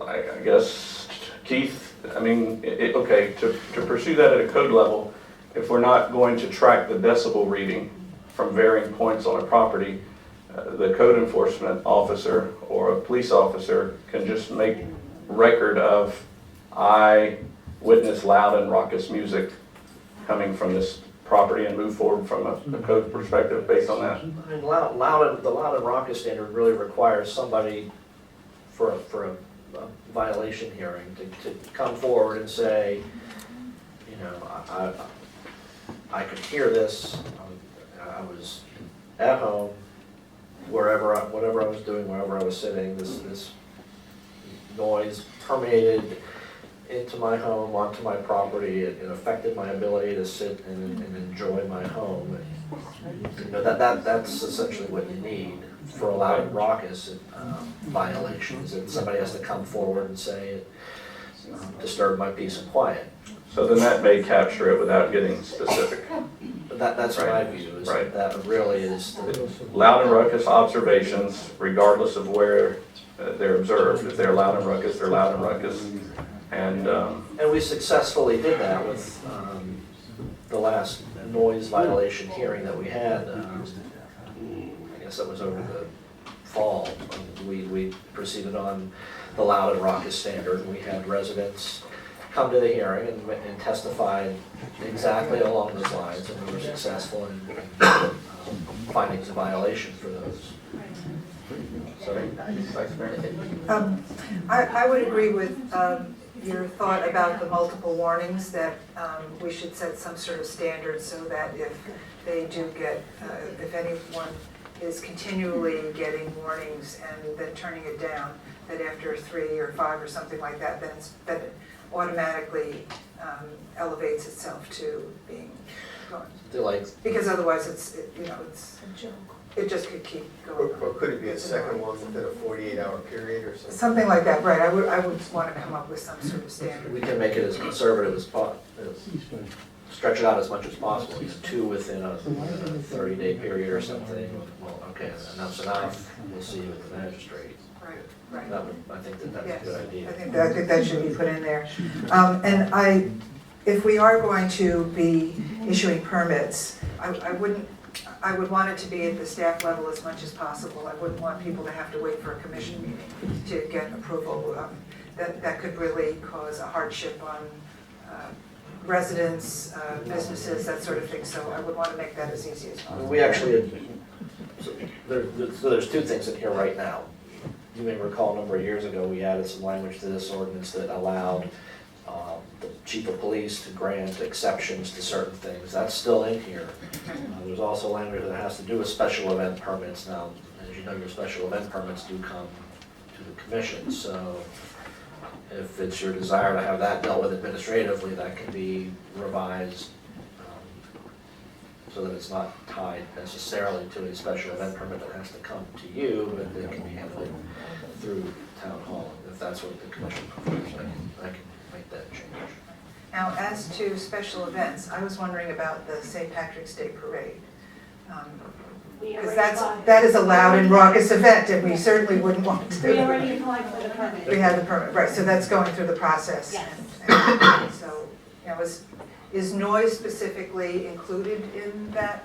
S1: I guess, Keith, I mean, okay, to pursue that at a code level, if we're not going to track the decibel reading from varying points on a property, the code enforcement officer or a police officer can just make record of, I witnessed loud and raucous music coming from this property and move forward from a code perspective based on that?
S11: I mean, the loud and raucous standard really requires somebody for a violation hearing to come forward and say, you know, I could hear this, I was at home, whatever I was doing, wherever I was sitting, this noise permeated into my home, onto my property, it affected my ability to sit and enjoy my home. You know, that's essentially what you need for a loud and raucous violations, and somebody has to come forward and say it disturbed my peace and quiet.
S1: So then that may capture it without getting specific.
S11: That's what I view, is
S1: Right.
S11: that really is.
S1: Loud and ruckus observations, regardless of where they're observed. If they're loud and ruckus, they're loud and ruckus.
S11: And we successfully did that with the last noise violation hearing that we had. I guess that was over the fall. We proceeded on the loud and raucous standard. We had residents come to the hearing and testified exactly along those lines, and we were successful in findings of violation for those. Sorry, Vice Mayor.
S2: I would agree with your thought about the multiple warnings, that we should set some sort of standard so that if they do get, if anyone is continually getting warnings and then turning it down, that after 3 or 5 or something like that, then it automatically elevates itself to being gone. Because otherwise it's a joke. It just could keep going.
S4: Or could it be a second one within a 48-hour period or something?
S2: Something like that, right. I would want to come up with some sort of standard.
S11: We can make it as conservative as possible, stretch it out as much as possible. 2 within a 30-day period or something. Well, okay, enough's enough. We'll see you with the magistrate.
S2: Right.
S11: I think that's
S2: Yes,
S11: a good idea.
S2: I think that should be put in there. And if we are going to be issuing permits, I would want it to be at the staff level as much as possible. I wouldn't want people to have to wait for a commission meeting to get approval. That could really cause a hardship on residents, businesses, that sort of thing. So I would want to make that as easy as possible.
S11: We actually, so there's 2 things in here right now. You may recall a number of years ago, we added some language to this ordinance that allowed the chief of police to grant exceptions to certain things. That's still in here. There's also language that has to do with special event permits. Now, as you know, your special event permits do come to the commission, so if it's your desire to have that dealt with administratively, that can be revised so that it's not tied necessarily to a special event permit that has to come to you, but it can be handled through town hall, if that's what the commission prefers. I can make that change.
S2: Now, as to special events, I was wondering about the St. Patrick's Day Parade. Because that is a loud and raucous event, and we certainly wouldn't want to.
S10: We already applied for the permit.
S2: We have the permit, right, so that's going through the process.
S10: Yes.
S2: And so, is noise specifically included in that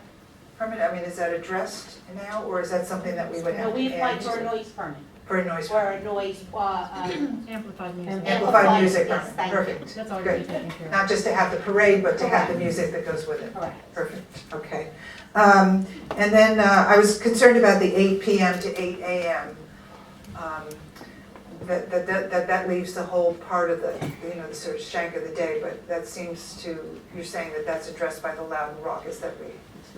S2: permit? I mean, is that addressed now, or is that something that we would have
S10: No,
S2: to
S10: we applied
S2: add
S10: for a
S2: to?
S10: noise permit.
S2: For a noise
S10: For
S2: permit?
S10: a noise,
S3: Amplified music.
S2: Amplified music,
S10: yes,
S2: permit.
S10: thank you.
S2: Perfect.
S3: That's already
S2: Good.
S3: taken care of.
S2: Not just to have the parade, but to have the
S10: Correct.
S2: music that goes with it.
S10: Correct.
S2: Perfect, okay. And then I was concerned about the 8 p.m. to 8 a.m. That leaves the whole part of the, the sort of shank of the day, but that seems to, you're saying that that's addressed by the loud and raucous that we.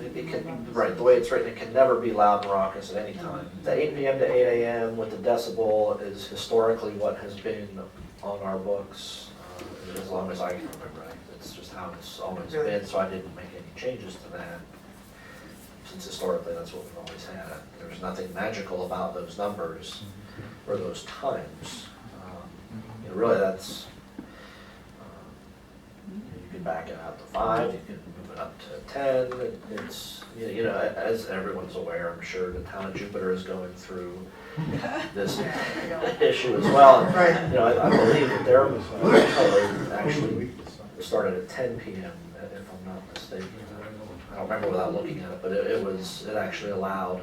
S11: It can, right, the way it's written, it can never be loud and raucous at any time. The 8 p.m. to 8 a.m. with the decibel is historically what has been on our books as long as I can remember. It's just how it's always been, so I didn't make any changes to that. Since historically that's what we've always had. There's nothing magical about those numbers or those times. Really, that's you can back it out to 5. You can move it up to 10. It's as everyone's aware, I'm sure the town of Jupiter is going through this issue as well.
S2: Right.
S11: I believe that their code actually started at 10 p.m. if I'm not mistaken. I don't remember without looking at it, but it actually allowed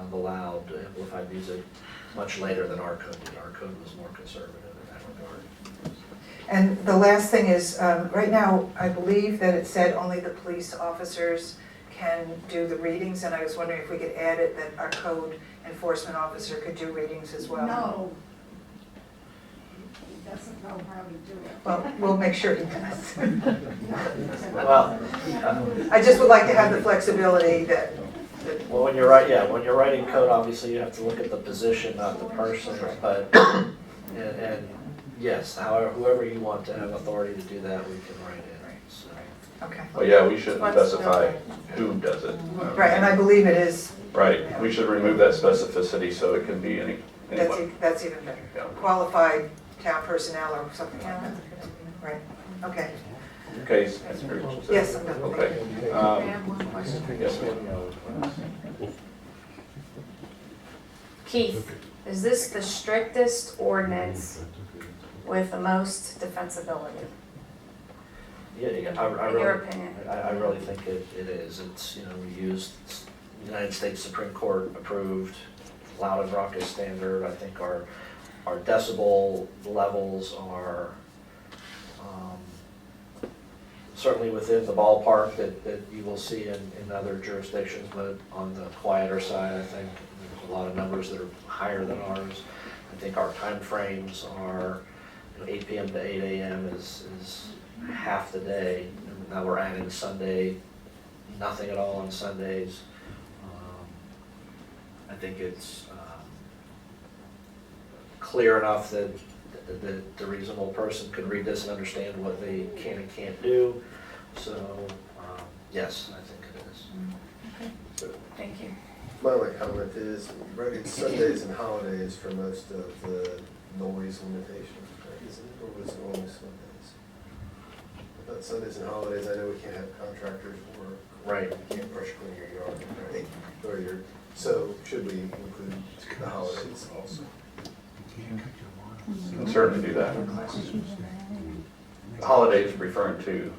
S11: the loud amplified music much later than our code did. Our code was more conservative in that regard.
S2: And the last thing is, right now, I believe that it said only the police officers can do the readings, and I was wondering if we could add it that our code enforcement officer could do readings as well.
S6: No. He doesn't know how to do it.
S2: Well, we'll make sure he does.
S11: Well,
S2: I just would like to have the flexibility that,
S11: well, when you're writing code, obviously you have to look at the position, not the person, but, and yes, however, whoever you want to have authority to do that, we can write in, so.
S2: okay.
S1: Well, yeah, we shouldn't specify who does it.
S2: Right, and I believe it is,
S1: Right, we should remove that specificity so it can be anyone.
S2: that's even better.
S1: Yeah.
S2: Qualified town personnel or something like that. Right, okay.
S1: Okay.
S2: Yes, I'm done.
S1: Okay.
S10: I have one question.
S1: Yes, ma'am.
S12: Keith, is this the strictest ordinance with the most defensibility?
S11: Yeah, I
S12: In your
S11: really,
S12: opinion?
S11: I really think it is. It's, we used United States Supreme Court approved loud and raucous standard. I think our decibel levels are certainly within the ballpark that you will see in other jurisdictions, but on the quieter side, I think there's a lot of numbers that are higher than ours. I think our time frames are 8 p.m. to 8 a.m. is half the day. And now we're adding Sunday, nothing at all on Sundays. I think it's clear enough that the reasonable person could read this and understand what they can and can't do. So, yes, I think it is.
S12: Okay, thank you.
S4: My only comment is, writing Sundays and holidays for most of the noise limitations, right, isn't it? Or was it only Sundays? I thought Sundays and holidays, I know we can't have contractors work.
S11: Right.
S4: You can't brush clean your yard, right? Or your, so should we include the holidays also?
S1: Can certainly do that. Holidays referring to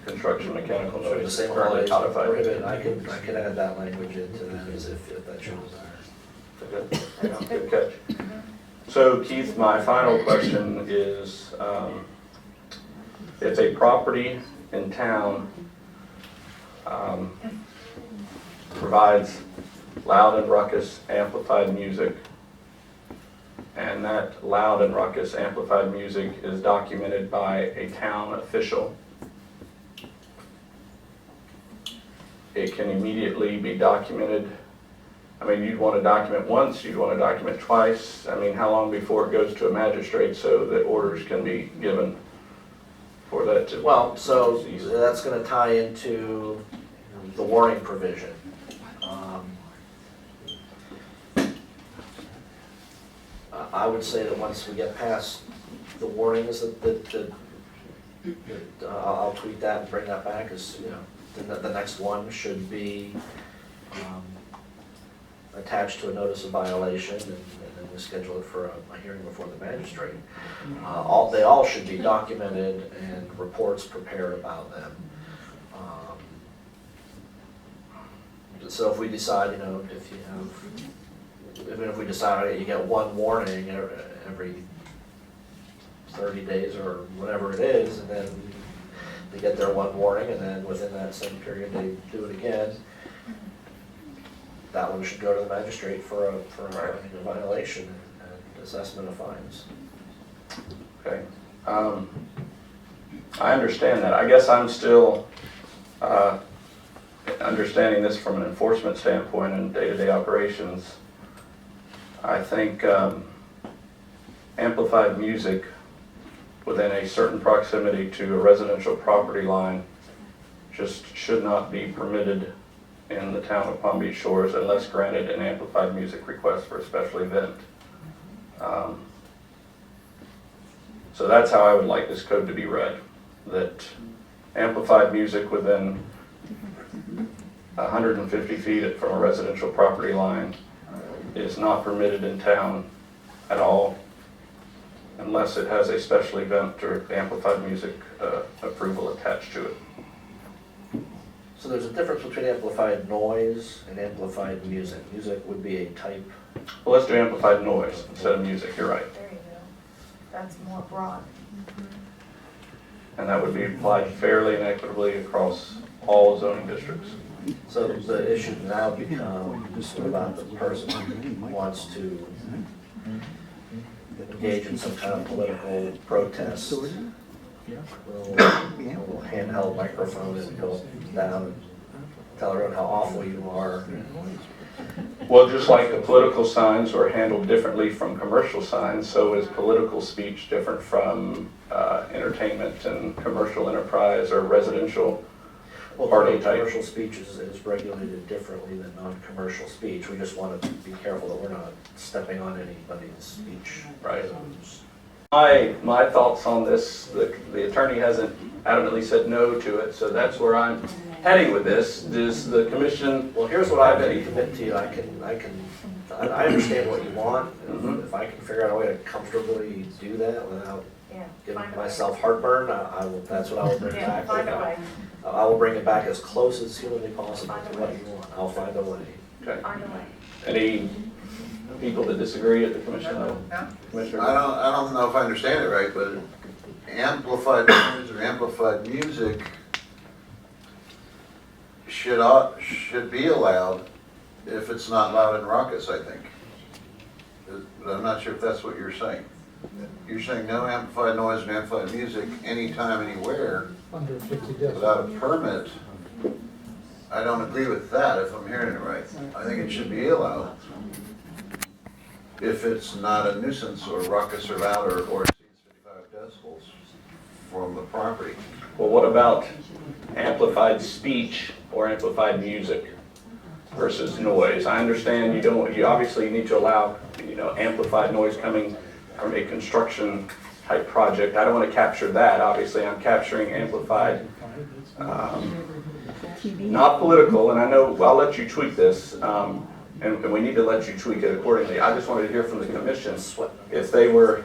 S1: construction, mechanical
S11: Sure, the
S1: noise.
S11: same
S1: currently
S11: holidays
S1: codified.
S11: prohibited. I could add that language into that as if that's your desire.
S1: Good catch. So Keith, my final question is, if a property in town provides loud and ruckus amplified music, and that loud and ruckus amplified music is documented by a town official, it can immediately be documented. I mean, you'd want to document once, you'd want to document twice. I mean, how long before it goes to a magistrate so that orders can be given for that to?
S11: Well, so that's going to tie into the warning provision. I would say that once we get past the warnings, that I'll tweet that and bring that back, as the next one should be attached to a notice of violation, and then we schedule it for a hearing before the magistrate. They all should be documented and reports prepared about them. So if we decide, if we decide you get one warning every 30 days or whatever it is, and then they get their one warning, and then within that same period they do it again, that one should go to the magistrate for a violation and assessment of fines.
S1: Okay. I understand that. I guess I'm still understanding this from an enforcement standpoint and day-to-day operations. I think amplified music within a certain proximity to a residential property line just should not be permitted in the town of Palm Beach Shores unless granted an amplified music request for a special event. So that's how I would like this code to be read, that amplified music within 150 feet from a residential property line is not permitted in town at all unless it has a special event or amplified music approval attached to it.
S11: So there's a difference between amplified noise and amplified music. Music would be a type.
S1: Well, let's do amplified noise instead of music, you're right.
S12: that's more broad.
S1: And that would be applied fairly and equitably across all zoning districts.
S11: So the issue now becomes about the person who wants to engage in some kind of political protest. We'll handheld microphone and go down and tell everyone how awful you are.
S1: Well, just like the political signs are handled differently from commercial signs, so is political speech different from entertainment and commercial enterprise or residential party type.
S11: Commercial speech is regulated differently than non-commercial speech. We just want to be careful that we're not stepping on anybody's speech.
S1: Right. My thoughts on this, the attorney hasn't adamantly said no to it, so that's where I'm heading with this. Does the commission?
S11: Well, here's what I can commit to you. I understand what you want. And if I can figure out a way to comfortably do that without giving myself heartburn, that's what I will bring back.
S12: Find a way.
S11: I will bring it back as close as humanly possible to what you want. I'll find a way.
S1: Okay.
S12: Find a way.
S1: Any people that disagree at the commission? Commissioner?
S5: I don't know if I understand it right, but amplified noise or amplified music should be allowed if it's not loud and raucous, I think. But I'm not sure if that's what you're saying. You're saying no amplified noise and amplified music anytime, anywhere,
S2: Under 50 decibels.
S5: without a permit. I don't agree with that, if I'm hearing it right. I think it should be allowed if it's not a nuisance or raucous or loud or exceeds 55 decibels from the property.
S1: Well, what about amplified speech or amplified music versus noise? I understand you obviously need to allow, amplified noise coming from a construction type project. I don't want to capture that. Obviously, I'm capturing amplified, not political, and I know I'll let you tweak this, and we need to let you tweak it accordingly. I just wanted to hear from the commission if they were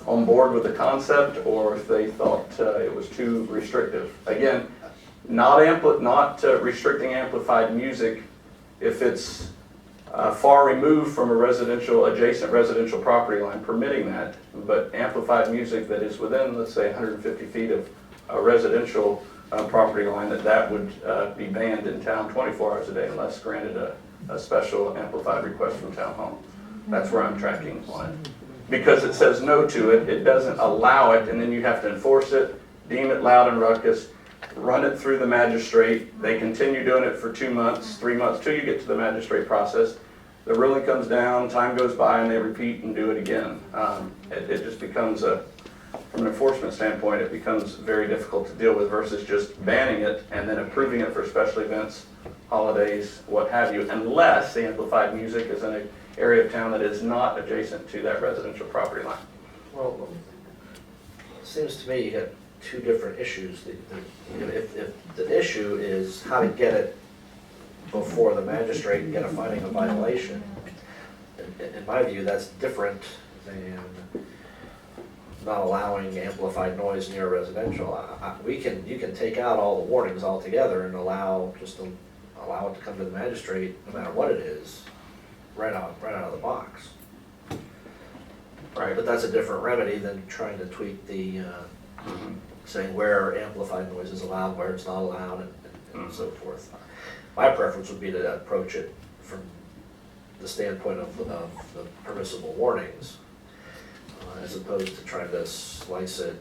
S1: on board with the concept, or if they thought it was too restrictive. Again, not restricting amplified music if it's far removed from a adjacent residential property line, permitting that, but amplified music that is within, let's say, 150 feet of a residential property line, that would be banned in town 24 hours a day unless granted a special amplified request from town hall. That's where I'm tracking on it. Because it says no to it, it doesn't allow it, and then you have to enforce it, deem it loud and ruckus, run it through the magistrate. They continue doing it for 2 months, 3 months, till you get to the magistrate process. The ruling comes down, time goes by, and they repeat and do it again. It just becomes from an enforcement standpoint, it becomes very difficult to deal with versus just banning it and then approving it for special events, holidays, what have you, unless the amplified music is in an area of town that is not adjacent to that residential property line.
S11: Well, it seems to me you got two different issues. If the issue is how to get it before the magistrate and get a finding of violation, in my view, that's different than not allowing amplified noise near residential. You can take out all the warnings altogether and allow it to come to the magistrate, no matter what it is, right out of the box.
S1: Right.
S11: But that's a different remedy than trying to tweak the saying where amplified noise is allowed, where it's not allowed, and so forth. My preference would be to approach it from the standpoint of the permissible warnings, as opposed to trying to slice it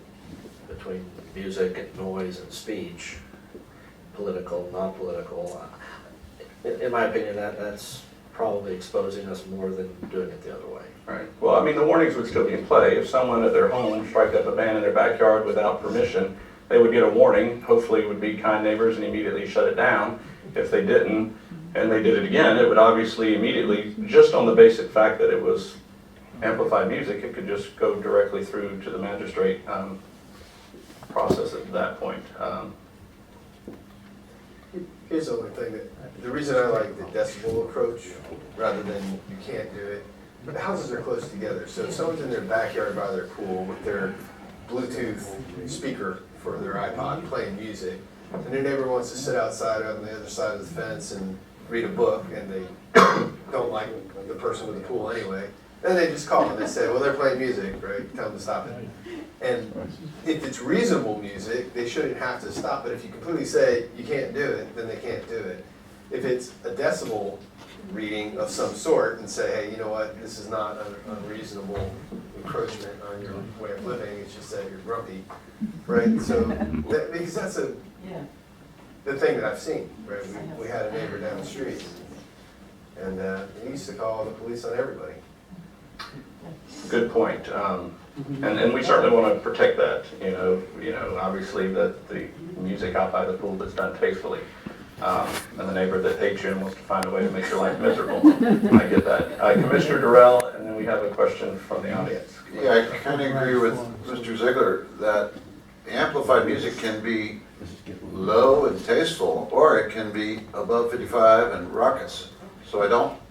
S11: between music and noise and speech, political, not political. In my opinion, that's probably exposing us more than doing it the other way.
S1: Right. Well, I mean, the warnings would still be in play. If someone at their home strike up a band in their backyard without permission, they would get a warning. Hopefully it would be kind neighbors and immediately shut it down. If they didn't, and they did it again, it would obviously immediately, just on the basic fact that it was amplified music, it could just go directly through to the magistrate process at that point.
S4: Here's the only thing the reason I like the decibel approach rather than you can't do it, the houses are close together. So if someone's in their backyard by their pool with their Bluetooth speaker for their iPod playing music, and their neighbor wants to sit outside on the other side of the fence and read a book, and they don't like the person with the pool anyway, Then they just call and they say, well, they're playing music, right? Tell them to stop it. And if it's reasonable music, they shouldn't have to stop it. If you completely say you can't do it, then they can't do it. If it's a decibel reading of some sort and say, hey, you know what, this is not an unreasonable encroachment on your way of living, it's just that you're grumpy, right? So, because that's the thing that I've seen, right? We had a neighbor down the street, and he used to call the police on everybody.
S1: Good point. And we certainly want to protect that, you know, obviously that the music out by the pool that's done tastefully. And the neighbor that hates you and wants to find a way to make your life miserable. I get that. Commissioner Durrell, and then we have a question from the audience.
S5: Yeah, I kind of agree with Mr. Ziegler that amplified music can be low and tasteful, or it can be above 55 and raucous. So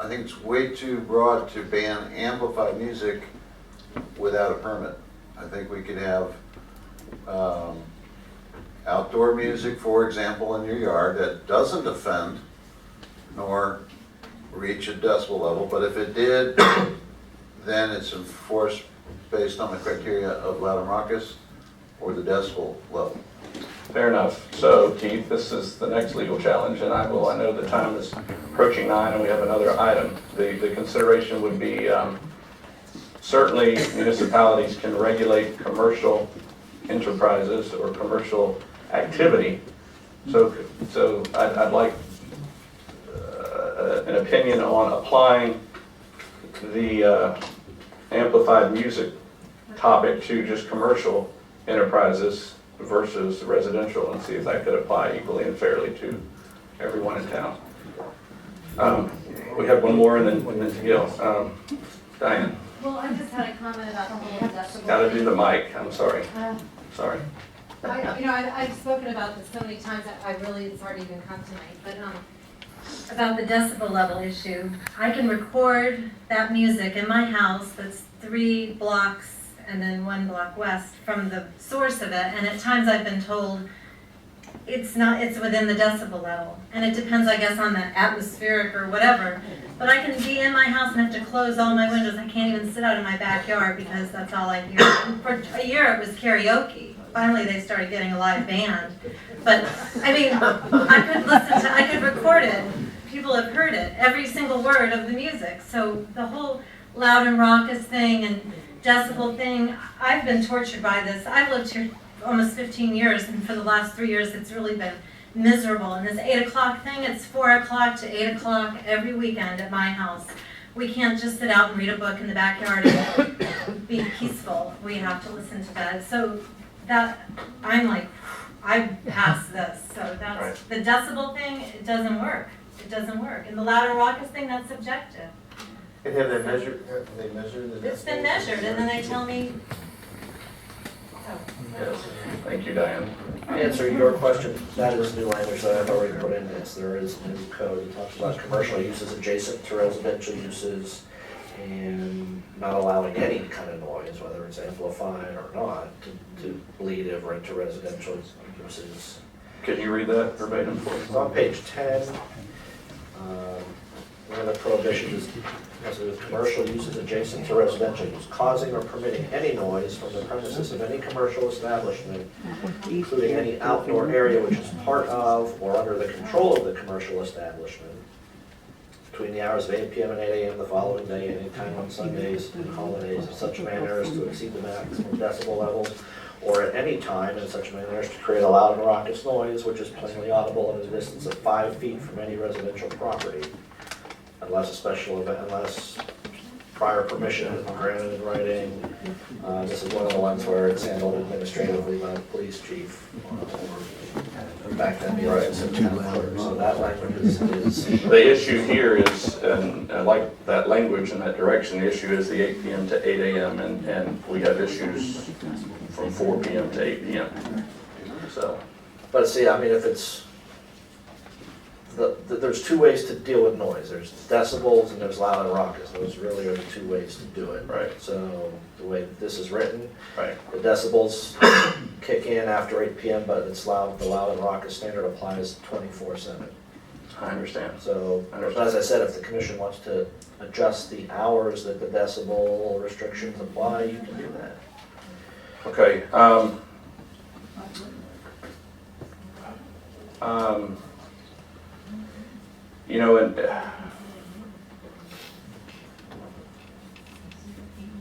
S5: I think it's way too broad to ban amplified music without a permit. I think we could have outdoor music, for example, in your yard that doesn't offend nor reach a decibel level, but if it did, then it's enforced based on the criteria of loud and raucous or the decibel level.
S1: Fair enough. So Keith, this is the next legal challenge, and I know the time is approaching 9 and we have another item. The consideration would be certainly municipalities can regulate commercial enterprises or commercial activity. So I'd like an opinion on applying the amplified music topic to just commercial enterprises versus residential, and see if that could apply equally and fairly to everyone in town. We have one more, and then to Gil. Diane.
S6: Well, I just had a comment about the whole decibel.
S1: Got to do the mic. I'm sorry. Sorry.
S6: I've spoken about this so many times that it's already even come tonight, but about the decibel level issue. I can record that music in my house that's 3 blocks and then 1 block west from the source of it, and at times I've been told it's within the decibel level, and it depends, I guess, on the atmospheric or whatever. But I can be in my house and have to close all my windows. I can't even sit out in my backyard because that's all I hear. And for a year it was karaoke. Finally they started getting a live band. But I mean, I could record it. People have heard it, every single word of the music. So the whole loud and raucous thing and decibel thing, I've been tortured by this. I've lived here almost 15 years, and for the last 3 years it's really been miserable. And this 8 o'clock thing, it's 4 o'clock to 8 o'clock every weekend at my house. We can't just sit out and read a book in the backyard and be peaceful. We have to listen to that. So that, I'm like, I passed this. So that's right. The decibel thing, it doesn't work. It doesn't work. And the loud and raucous thing, that's subjective.
S4: And have they measured the decibels?
S6: It's been measured, and then they tell me.
S1: Yes. Thank you, Diane.
S11: To answer your question, that is new language that I've already put in this. There is new code that talks about commercial uses adjacent to residential uses and not allowing any kind of noise, whether it's amplified or not, to bleed over into residential uses.
S1: Can you read that verbatim for
S11: It's on page 10. One of the prohibitions has to do with commercial uses adjacent to residential use, causing or permitting any noise from the premises of any commercial establishment, including any outdoor area which is part of or under the control of the commercial establishment, between the hours of 8 p.m. and 8 a.m. the following day, and any time on Sundays and holidays, in such manner as to exceed the maximum decibel levels, or at any time in such manner as to create a loud and raucous noise which is plainly audible at a distance of 5 feet from any residential property, unless prior permission is granted in writing. This is one of the ones where it's handled administratively by the police chief. Back then, so that language is.
S1: The issue here is, and I like that language in that direction, the issue is the 8 p.m. to 8 a.m. and we have issues from 4 p.m. to 8 p.m. So.
S11: But see, I mean, if it's, there's 2 ways to deal with noise. There's decibels and there's loud and raucous. Those really are the 2 ways to do it.
S1: Right.
S11: So the way that this is written,
S1: right.
S11: The decibels kick in after 8 p.m., but it's loud. The loud and raucous standard applies 24/7.
S1: I understand.
S11: So, as I said, if the commission wants to adjust the hours that the decibel restrictions apply, you can do that.
S1: Okay. You know, and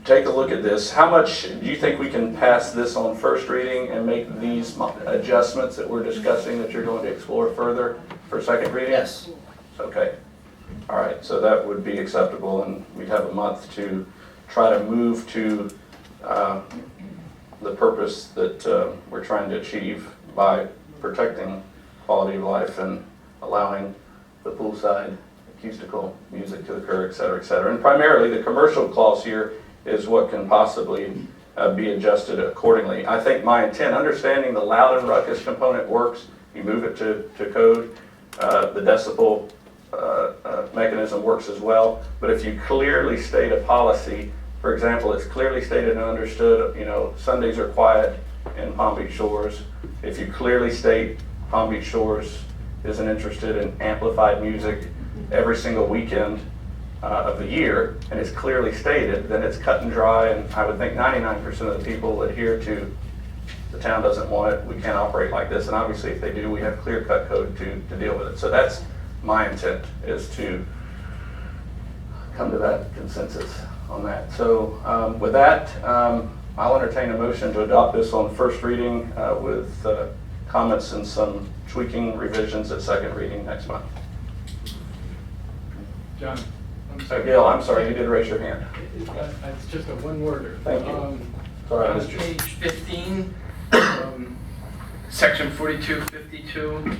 S1: take a look at this. How much do you think we can pass this on first reading and make these adjustments that we're discussing that you're going to explore further for second reading?
S11: Yes.
S1: Okay. All right. So that would be acceptable, and we'd have a month to try to move to the purpose that we're trying to achieve by protecting quality of life and allowing the poolside acoustical music to occur, et cetera, et cetera. And primarily the commercial clause here is what can possibly be adjusted accordingly. I think my intent, understanding the loud and ruckus component works, you move it to code, the decibel mechanism works as well. But if you clearly state a policy, for example, it's clearly stated and understood, you know, Sundays are quiet in Palm Beach Shores. If you clearly state Palm Beach Shores isn't interested in amplified music every single weekend of the year, and it's clearly stated, then it's cut and dry, and I would think 99% of the people adhere to the town doesn't want it, we can't operate like this, and obviously if they do, we have clear-cut code to deal with it. So that's my intent, is to come to that consensus on that. So with that, I'll entertain a motion to adopt this on first reading with comments and some tweaking revisions at second reading next month.
S7: John,
S1: Gail, I'm sorry, you did raise your hand.
S7: It's just a one-worder.
S1: Thank you. Sorry,
S7: On
S1: Mr.
S7: page 15, section 4252,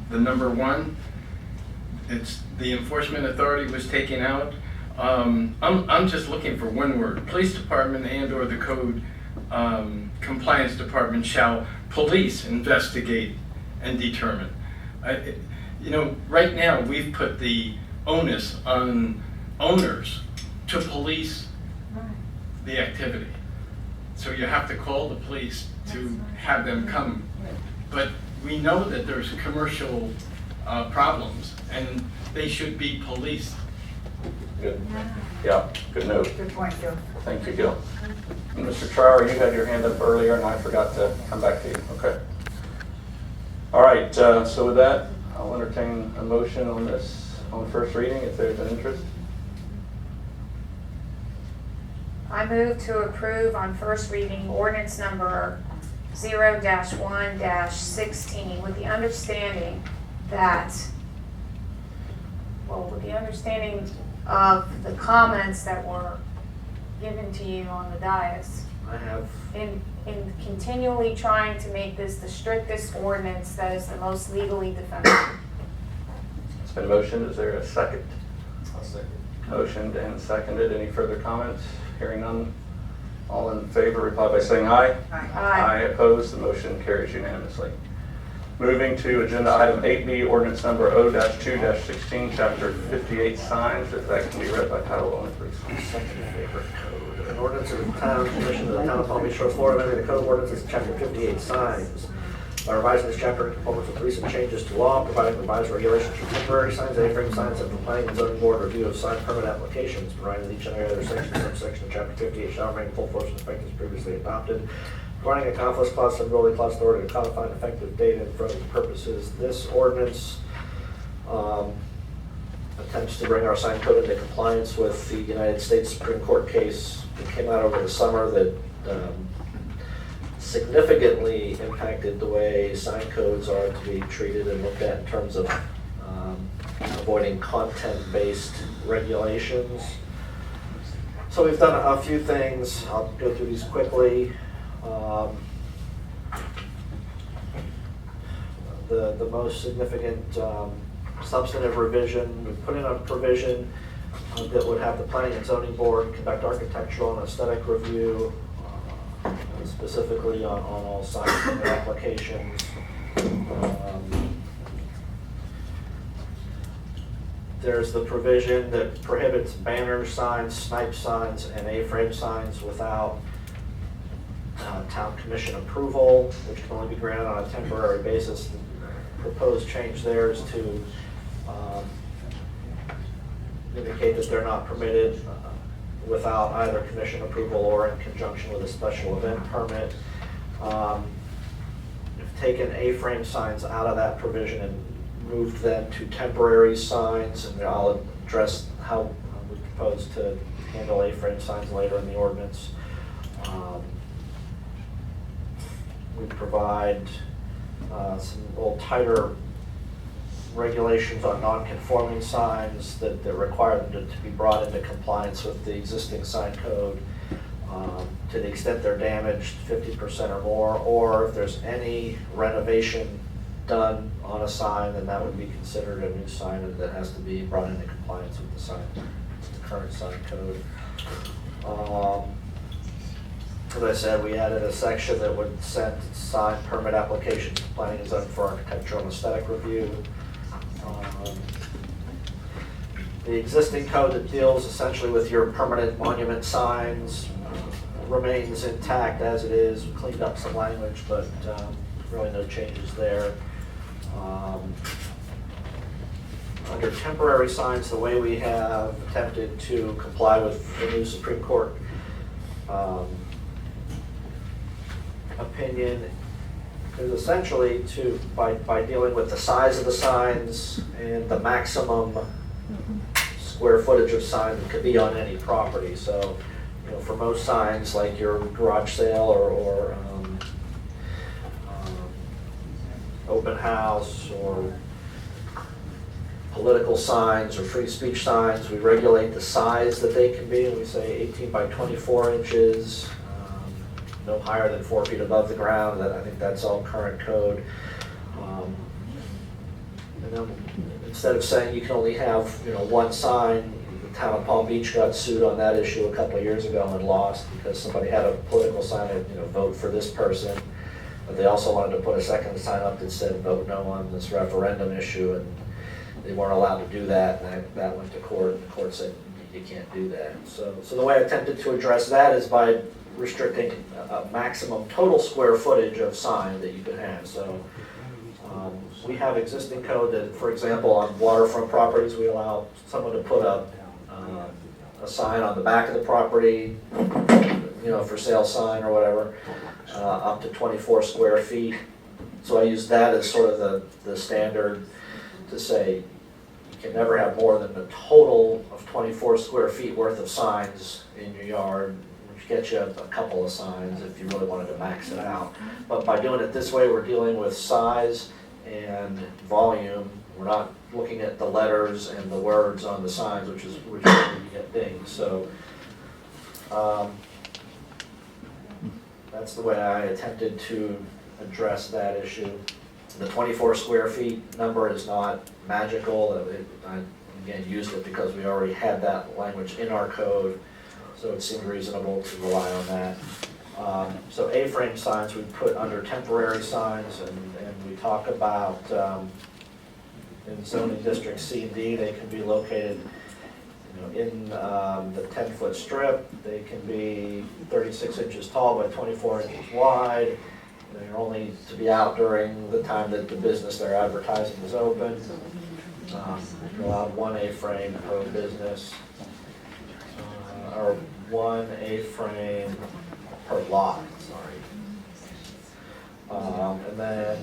S7: the number 1, it's the enforcement authority was taken out. I'm just looking for one word. Police department and/or the code compliance department shall police, investigate, and determine. You know, right now we've put the onus on owners to police the activity. So you have to call the police to have them come. But we know that there's commercial problems and they should be policed.
S1: Good. Yeah, good note.
S2: Good point, Gil.
S1: Thank you, Gil. And Mr. Trower, you had your hand up earlier and I forgot to come back to you. Okay. All right, so with that, I'll entertain a motion on this on first reading if there's an interest.
S12: I move to approve on first reading ordinance number 0-1-16 with the understanding that, with the understanding of the comments that were given to you on the dais.
S11: I have.
S12: In continually trying to make this the strictest ordinance that is the most legally defensible.
S1: It's been motioned. Is there a second?
S4: I'll second.
S1: Motioned and seconded. Any further comments? Hearing none. All in favor, reply by saying aye.
S2: Aye.
S1: Aye. Opposed. The motion carries unanimously. Moving to agenda item 8B, ordinance number O-2-16, chapter 58 signs. If that can be read by title only, please.
S11: An ordinance of the town commission of the town of Palm Beach Shores, Florida, amending the code of ordinances, chapter 58 signs. By revising this chapter in conformance with recent changes to law, providing revised regulations for temporary signs, A-frame signs, and for planning and zoning board review of sign permit applications, providing that each and every other section, subsection of chapter 58 shall remain in full force and effect as previously adopted. Providing a conflict clause, severability clause, authority to codify an effective date and for other purposes. This ordinance attempts to bring our sign code into compliance with the United States Supreme Court case that came out over the summer that significantly impacted the way sign codes are to be treated and looked at in terms of avoiding content-based regulations. So we've done a few things. I'll go through these quickly. The most significant substantive revision, we put in a provision that would have the planning and zoning board conduct architectural and aesthetic review, specifically on all sign permit applications. There's the provision that prohibits banner signs, snipe signs, and A-frame signs without town commission approval, which can only be granted on a temporary basis. proposed change there is to indicate that they're not permitted without either commission approval or in conjunction with a special event permit. We've taken A-frame signs out of that provision and moved them to temporary signs, and I'll address how we propose to handle A-frame signs later in the ordinance. We provide some little tighter regulations on non-conforming signs that require them to be brought into compliance with the existing sign code to the extent they're damaged 50% or more, or if there's any renovation done on a sign, then that would be considered a new sign that has to be brought into compliance with the sign, the current sign code. As I said, we added a section that would send sign permit applications to planning and zoning for architectural and aesthetic review. The existing code that deals essentially with your permanent monument signs remains intact as it is. We cleaned up some language, but really no changes there. Under temporary signs, the way we have attempted to comply with the new Supreme Court opinion is essentially by dealing with the size of the signs and the maximum square footage of sign that could be on any property. So, you know, for most signs like your garage sale or open house or political signs or free speech signs, we regulate the size that they can be, and we say 18 by 24 inches. No higher than 4 feet above the ground. I think that's all current code. And then instead of saying you can only have one sign, the town of Palm Beach got sued on that issue a couple of years ago and lost because somebody had a political sign that vote for this person, but they also wanted to put a second sign up that said vote no on this referendum issue, and they weren't allowed to do that, and that went to court, and the court said you can't do that. So the way I attempted to address that is by restricting a maximum total square footage of sign that you can have. So we have existing code that, for example, on waterfront properties, we allow someone to put a sign on the back of the property, for sale sign or whatever, up to 24 square feet. So I use that as sort of the standard to say you can never have more than a total of 24 square feet worth of signs in your yard, which gets you a couple of signs if you really wanted to max it out. But by doing it this way, we're dealing with size and volume. We're not looking at the letters and the words on the signs, which is where you get dinged. So that's the way I attempted to address that issue. The 24 square feet number is not magical. I, again, used it because we already had that language in our code, so it seemed reasonable to rely on that. So A-frame signs we put under temporary signs, and we talk about in zoning district C and D, they can be located in the 10-foot strip. They can be 36 inches tall by 24 inches wide. They're only to be out during the time that the business they're advertising is open. You're allowed one A-frame per business, or one A-frame per lot, sorry. And then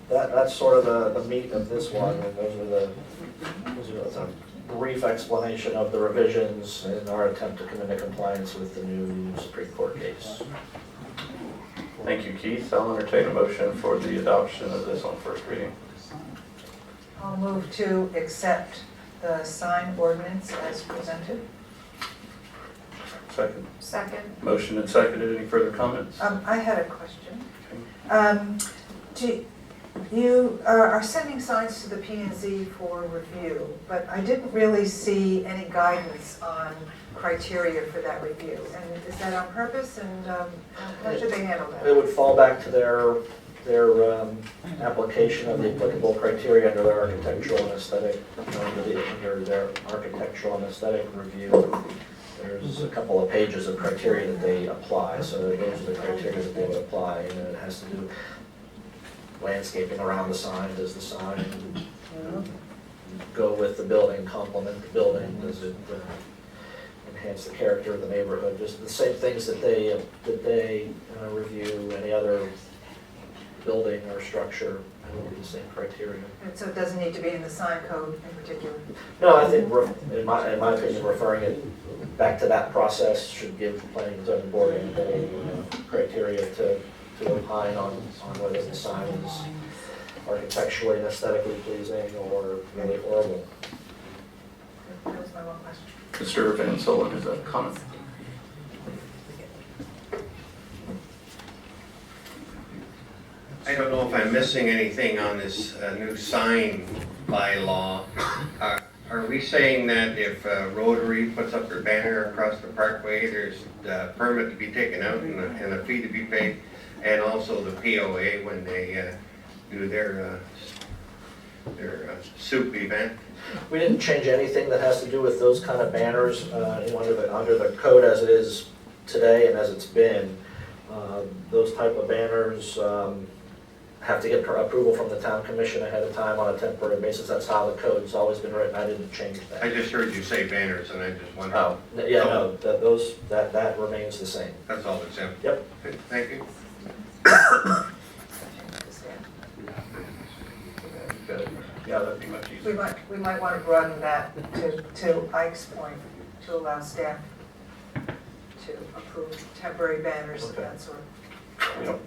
S11: that's sort of the meat of this one, and that's a brief explanation of the revisions in our attempt to come into compliance with the new Supreme Court case.
S1: Thank you, Keith. I'll entertain a motion for the adoption of this on first reading.
S2: I'll move to accept the sign ordinance as presented.
S1: Second.
S12: Second.
S1: Motion and seconded. Any further comments?
S2: I had a question. You are sending signs to the P&Z for review, but I didn't really see any guidance on criteria for that review. And is that on purpose, and how should they handle that?
S11: It would fall back to their application of the applicable criteria under their architectural and aesthetic, under their architectural and aesthetic review. there's a couple of pages of criteria that they apply, so those are the criteria that they would apply, and it has to do landscaping around the sign. Does the sign go with the building, complement the building? Does it enhance the character of the neighborhood? Just the same things that they review any other building or structure, and would be the same criteria.
S2: And so it doesn't need to be in the sign code in particular?
S11: No, I think, in my opinion, referring it back to that process should give the planning and zoning board any criteria to opine on whether the sign is architecturally and aesthetically pleasing or really horrible.
S2: That was my one question.
S1: Mr. Van Solen, is that a comment?
S20: I don't know if I'm missing anything on this new sign bylaw. Are we saying that if Rotary puts up their banner across the parkway, there's a permit to be taken out and a fee to be paid? And also the POA when they do their soup event?
S11: We didn't change anything that has to do with those kind of banners under the code as it is today and as it's been. Those type of banners have to get approval from the town commission ahead of time on a temporary basis. That's how the code's always been written. I didn't change that.
S20: I just heard you say banners and I just wondered.
S11: Oh, yeah, no, that remains the same.
S20: That's all that's in.
S11: Yep.
S20: Okay, thank you.
S1: Yeah, that'd be much easier.
S2: We might want to broaden that to Ike's point, to allow staff to approve temporary banners of that sort.
S1: Yep.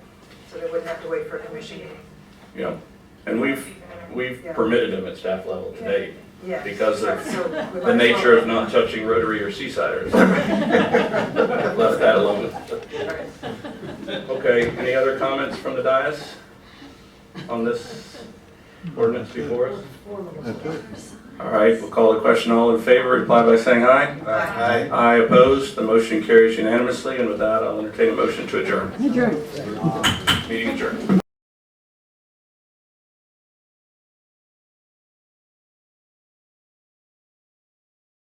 S2: So they wouldn't have to wait for a commission meeting.
S1: Yeah, and we've permitted them at staff level to date
S2: Yeah.
S1: because of
S2: So we
S1: the
S2: might
S1: nature
S2: as
S1: of not touching Rotary or Seasiders. Left that alone. Okay, any other comments from the dais on this ordinance before us? All right, we'll call the question. All in favor, reply by saying aye.
S20: Aye.
S1: Aye opposed. The motion carries unanimously, and with that, I'll entertain a motion to adjourn. Meeting adjourned.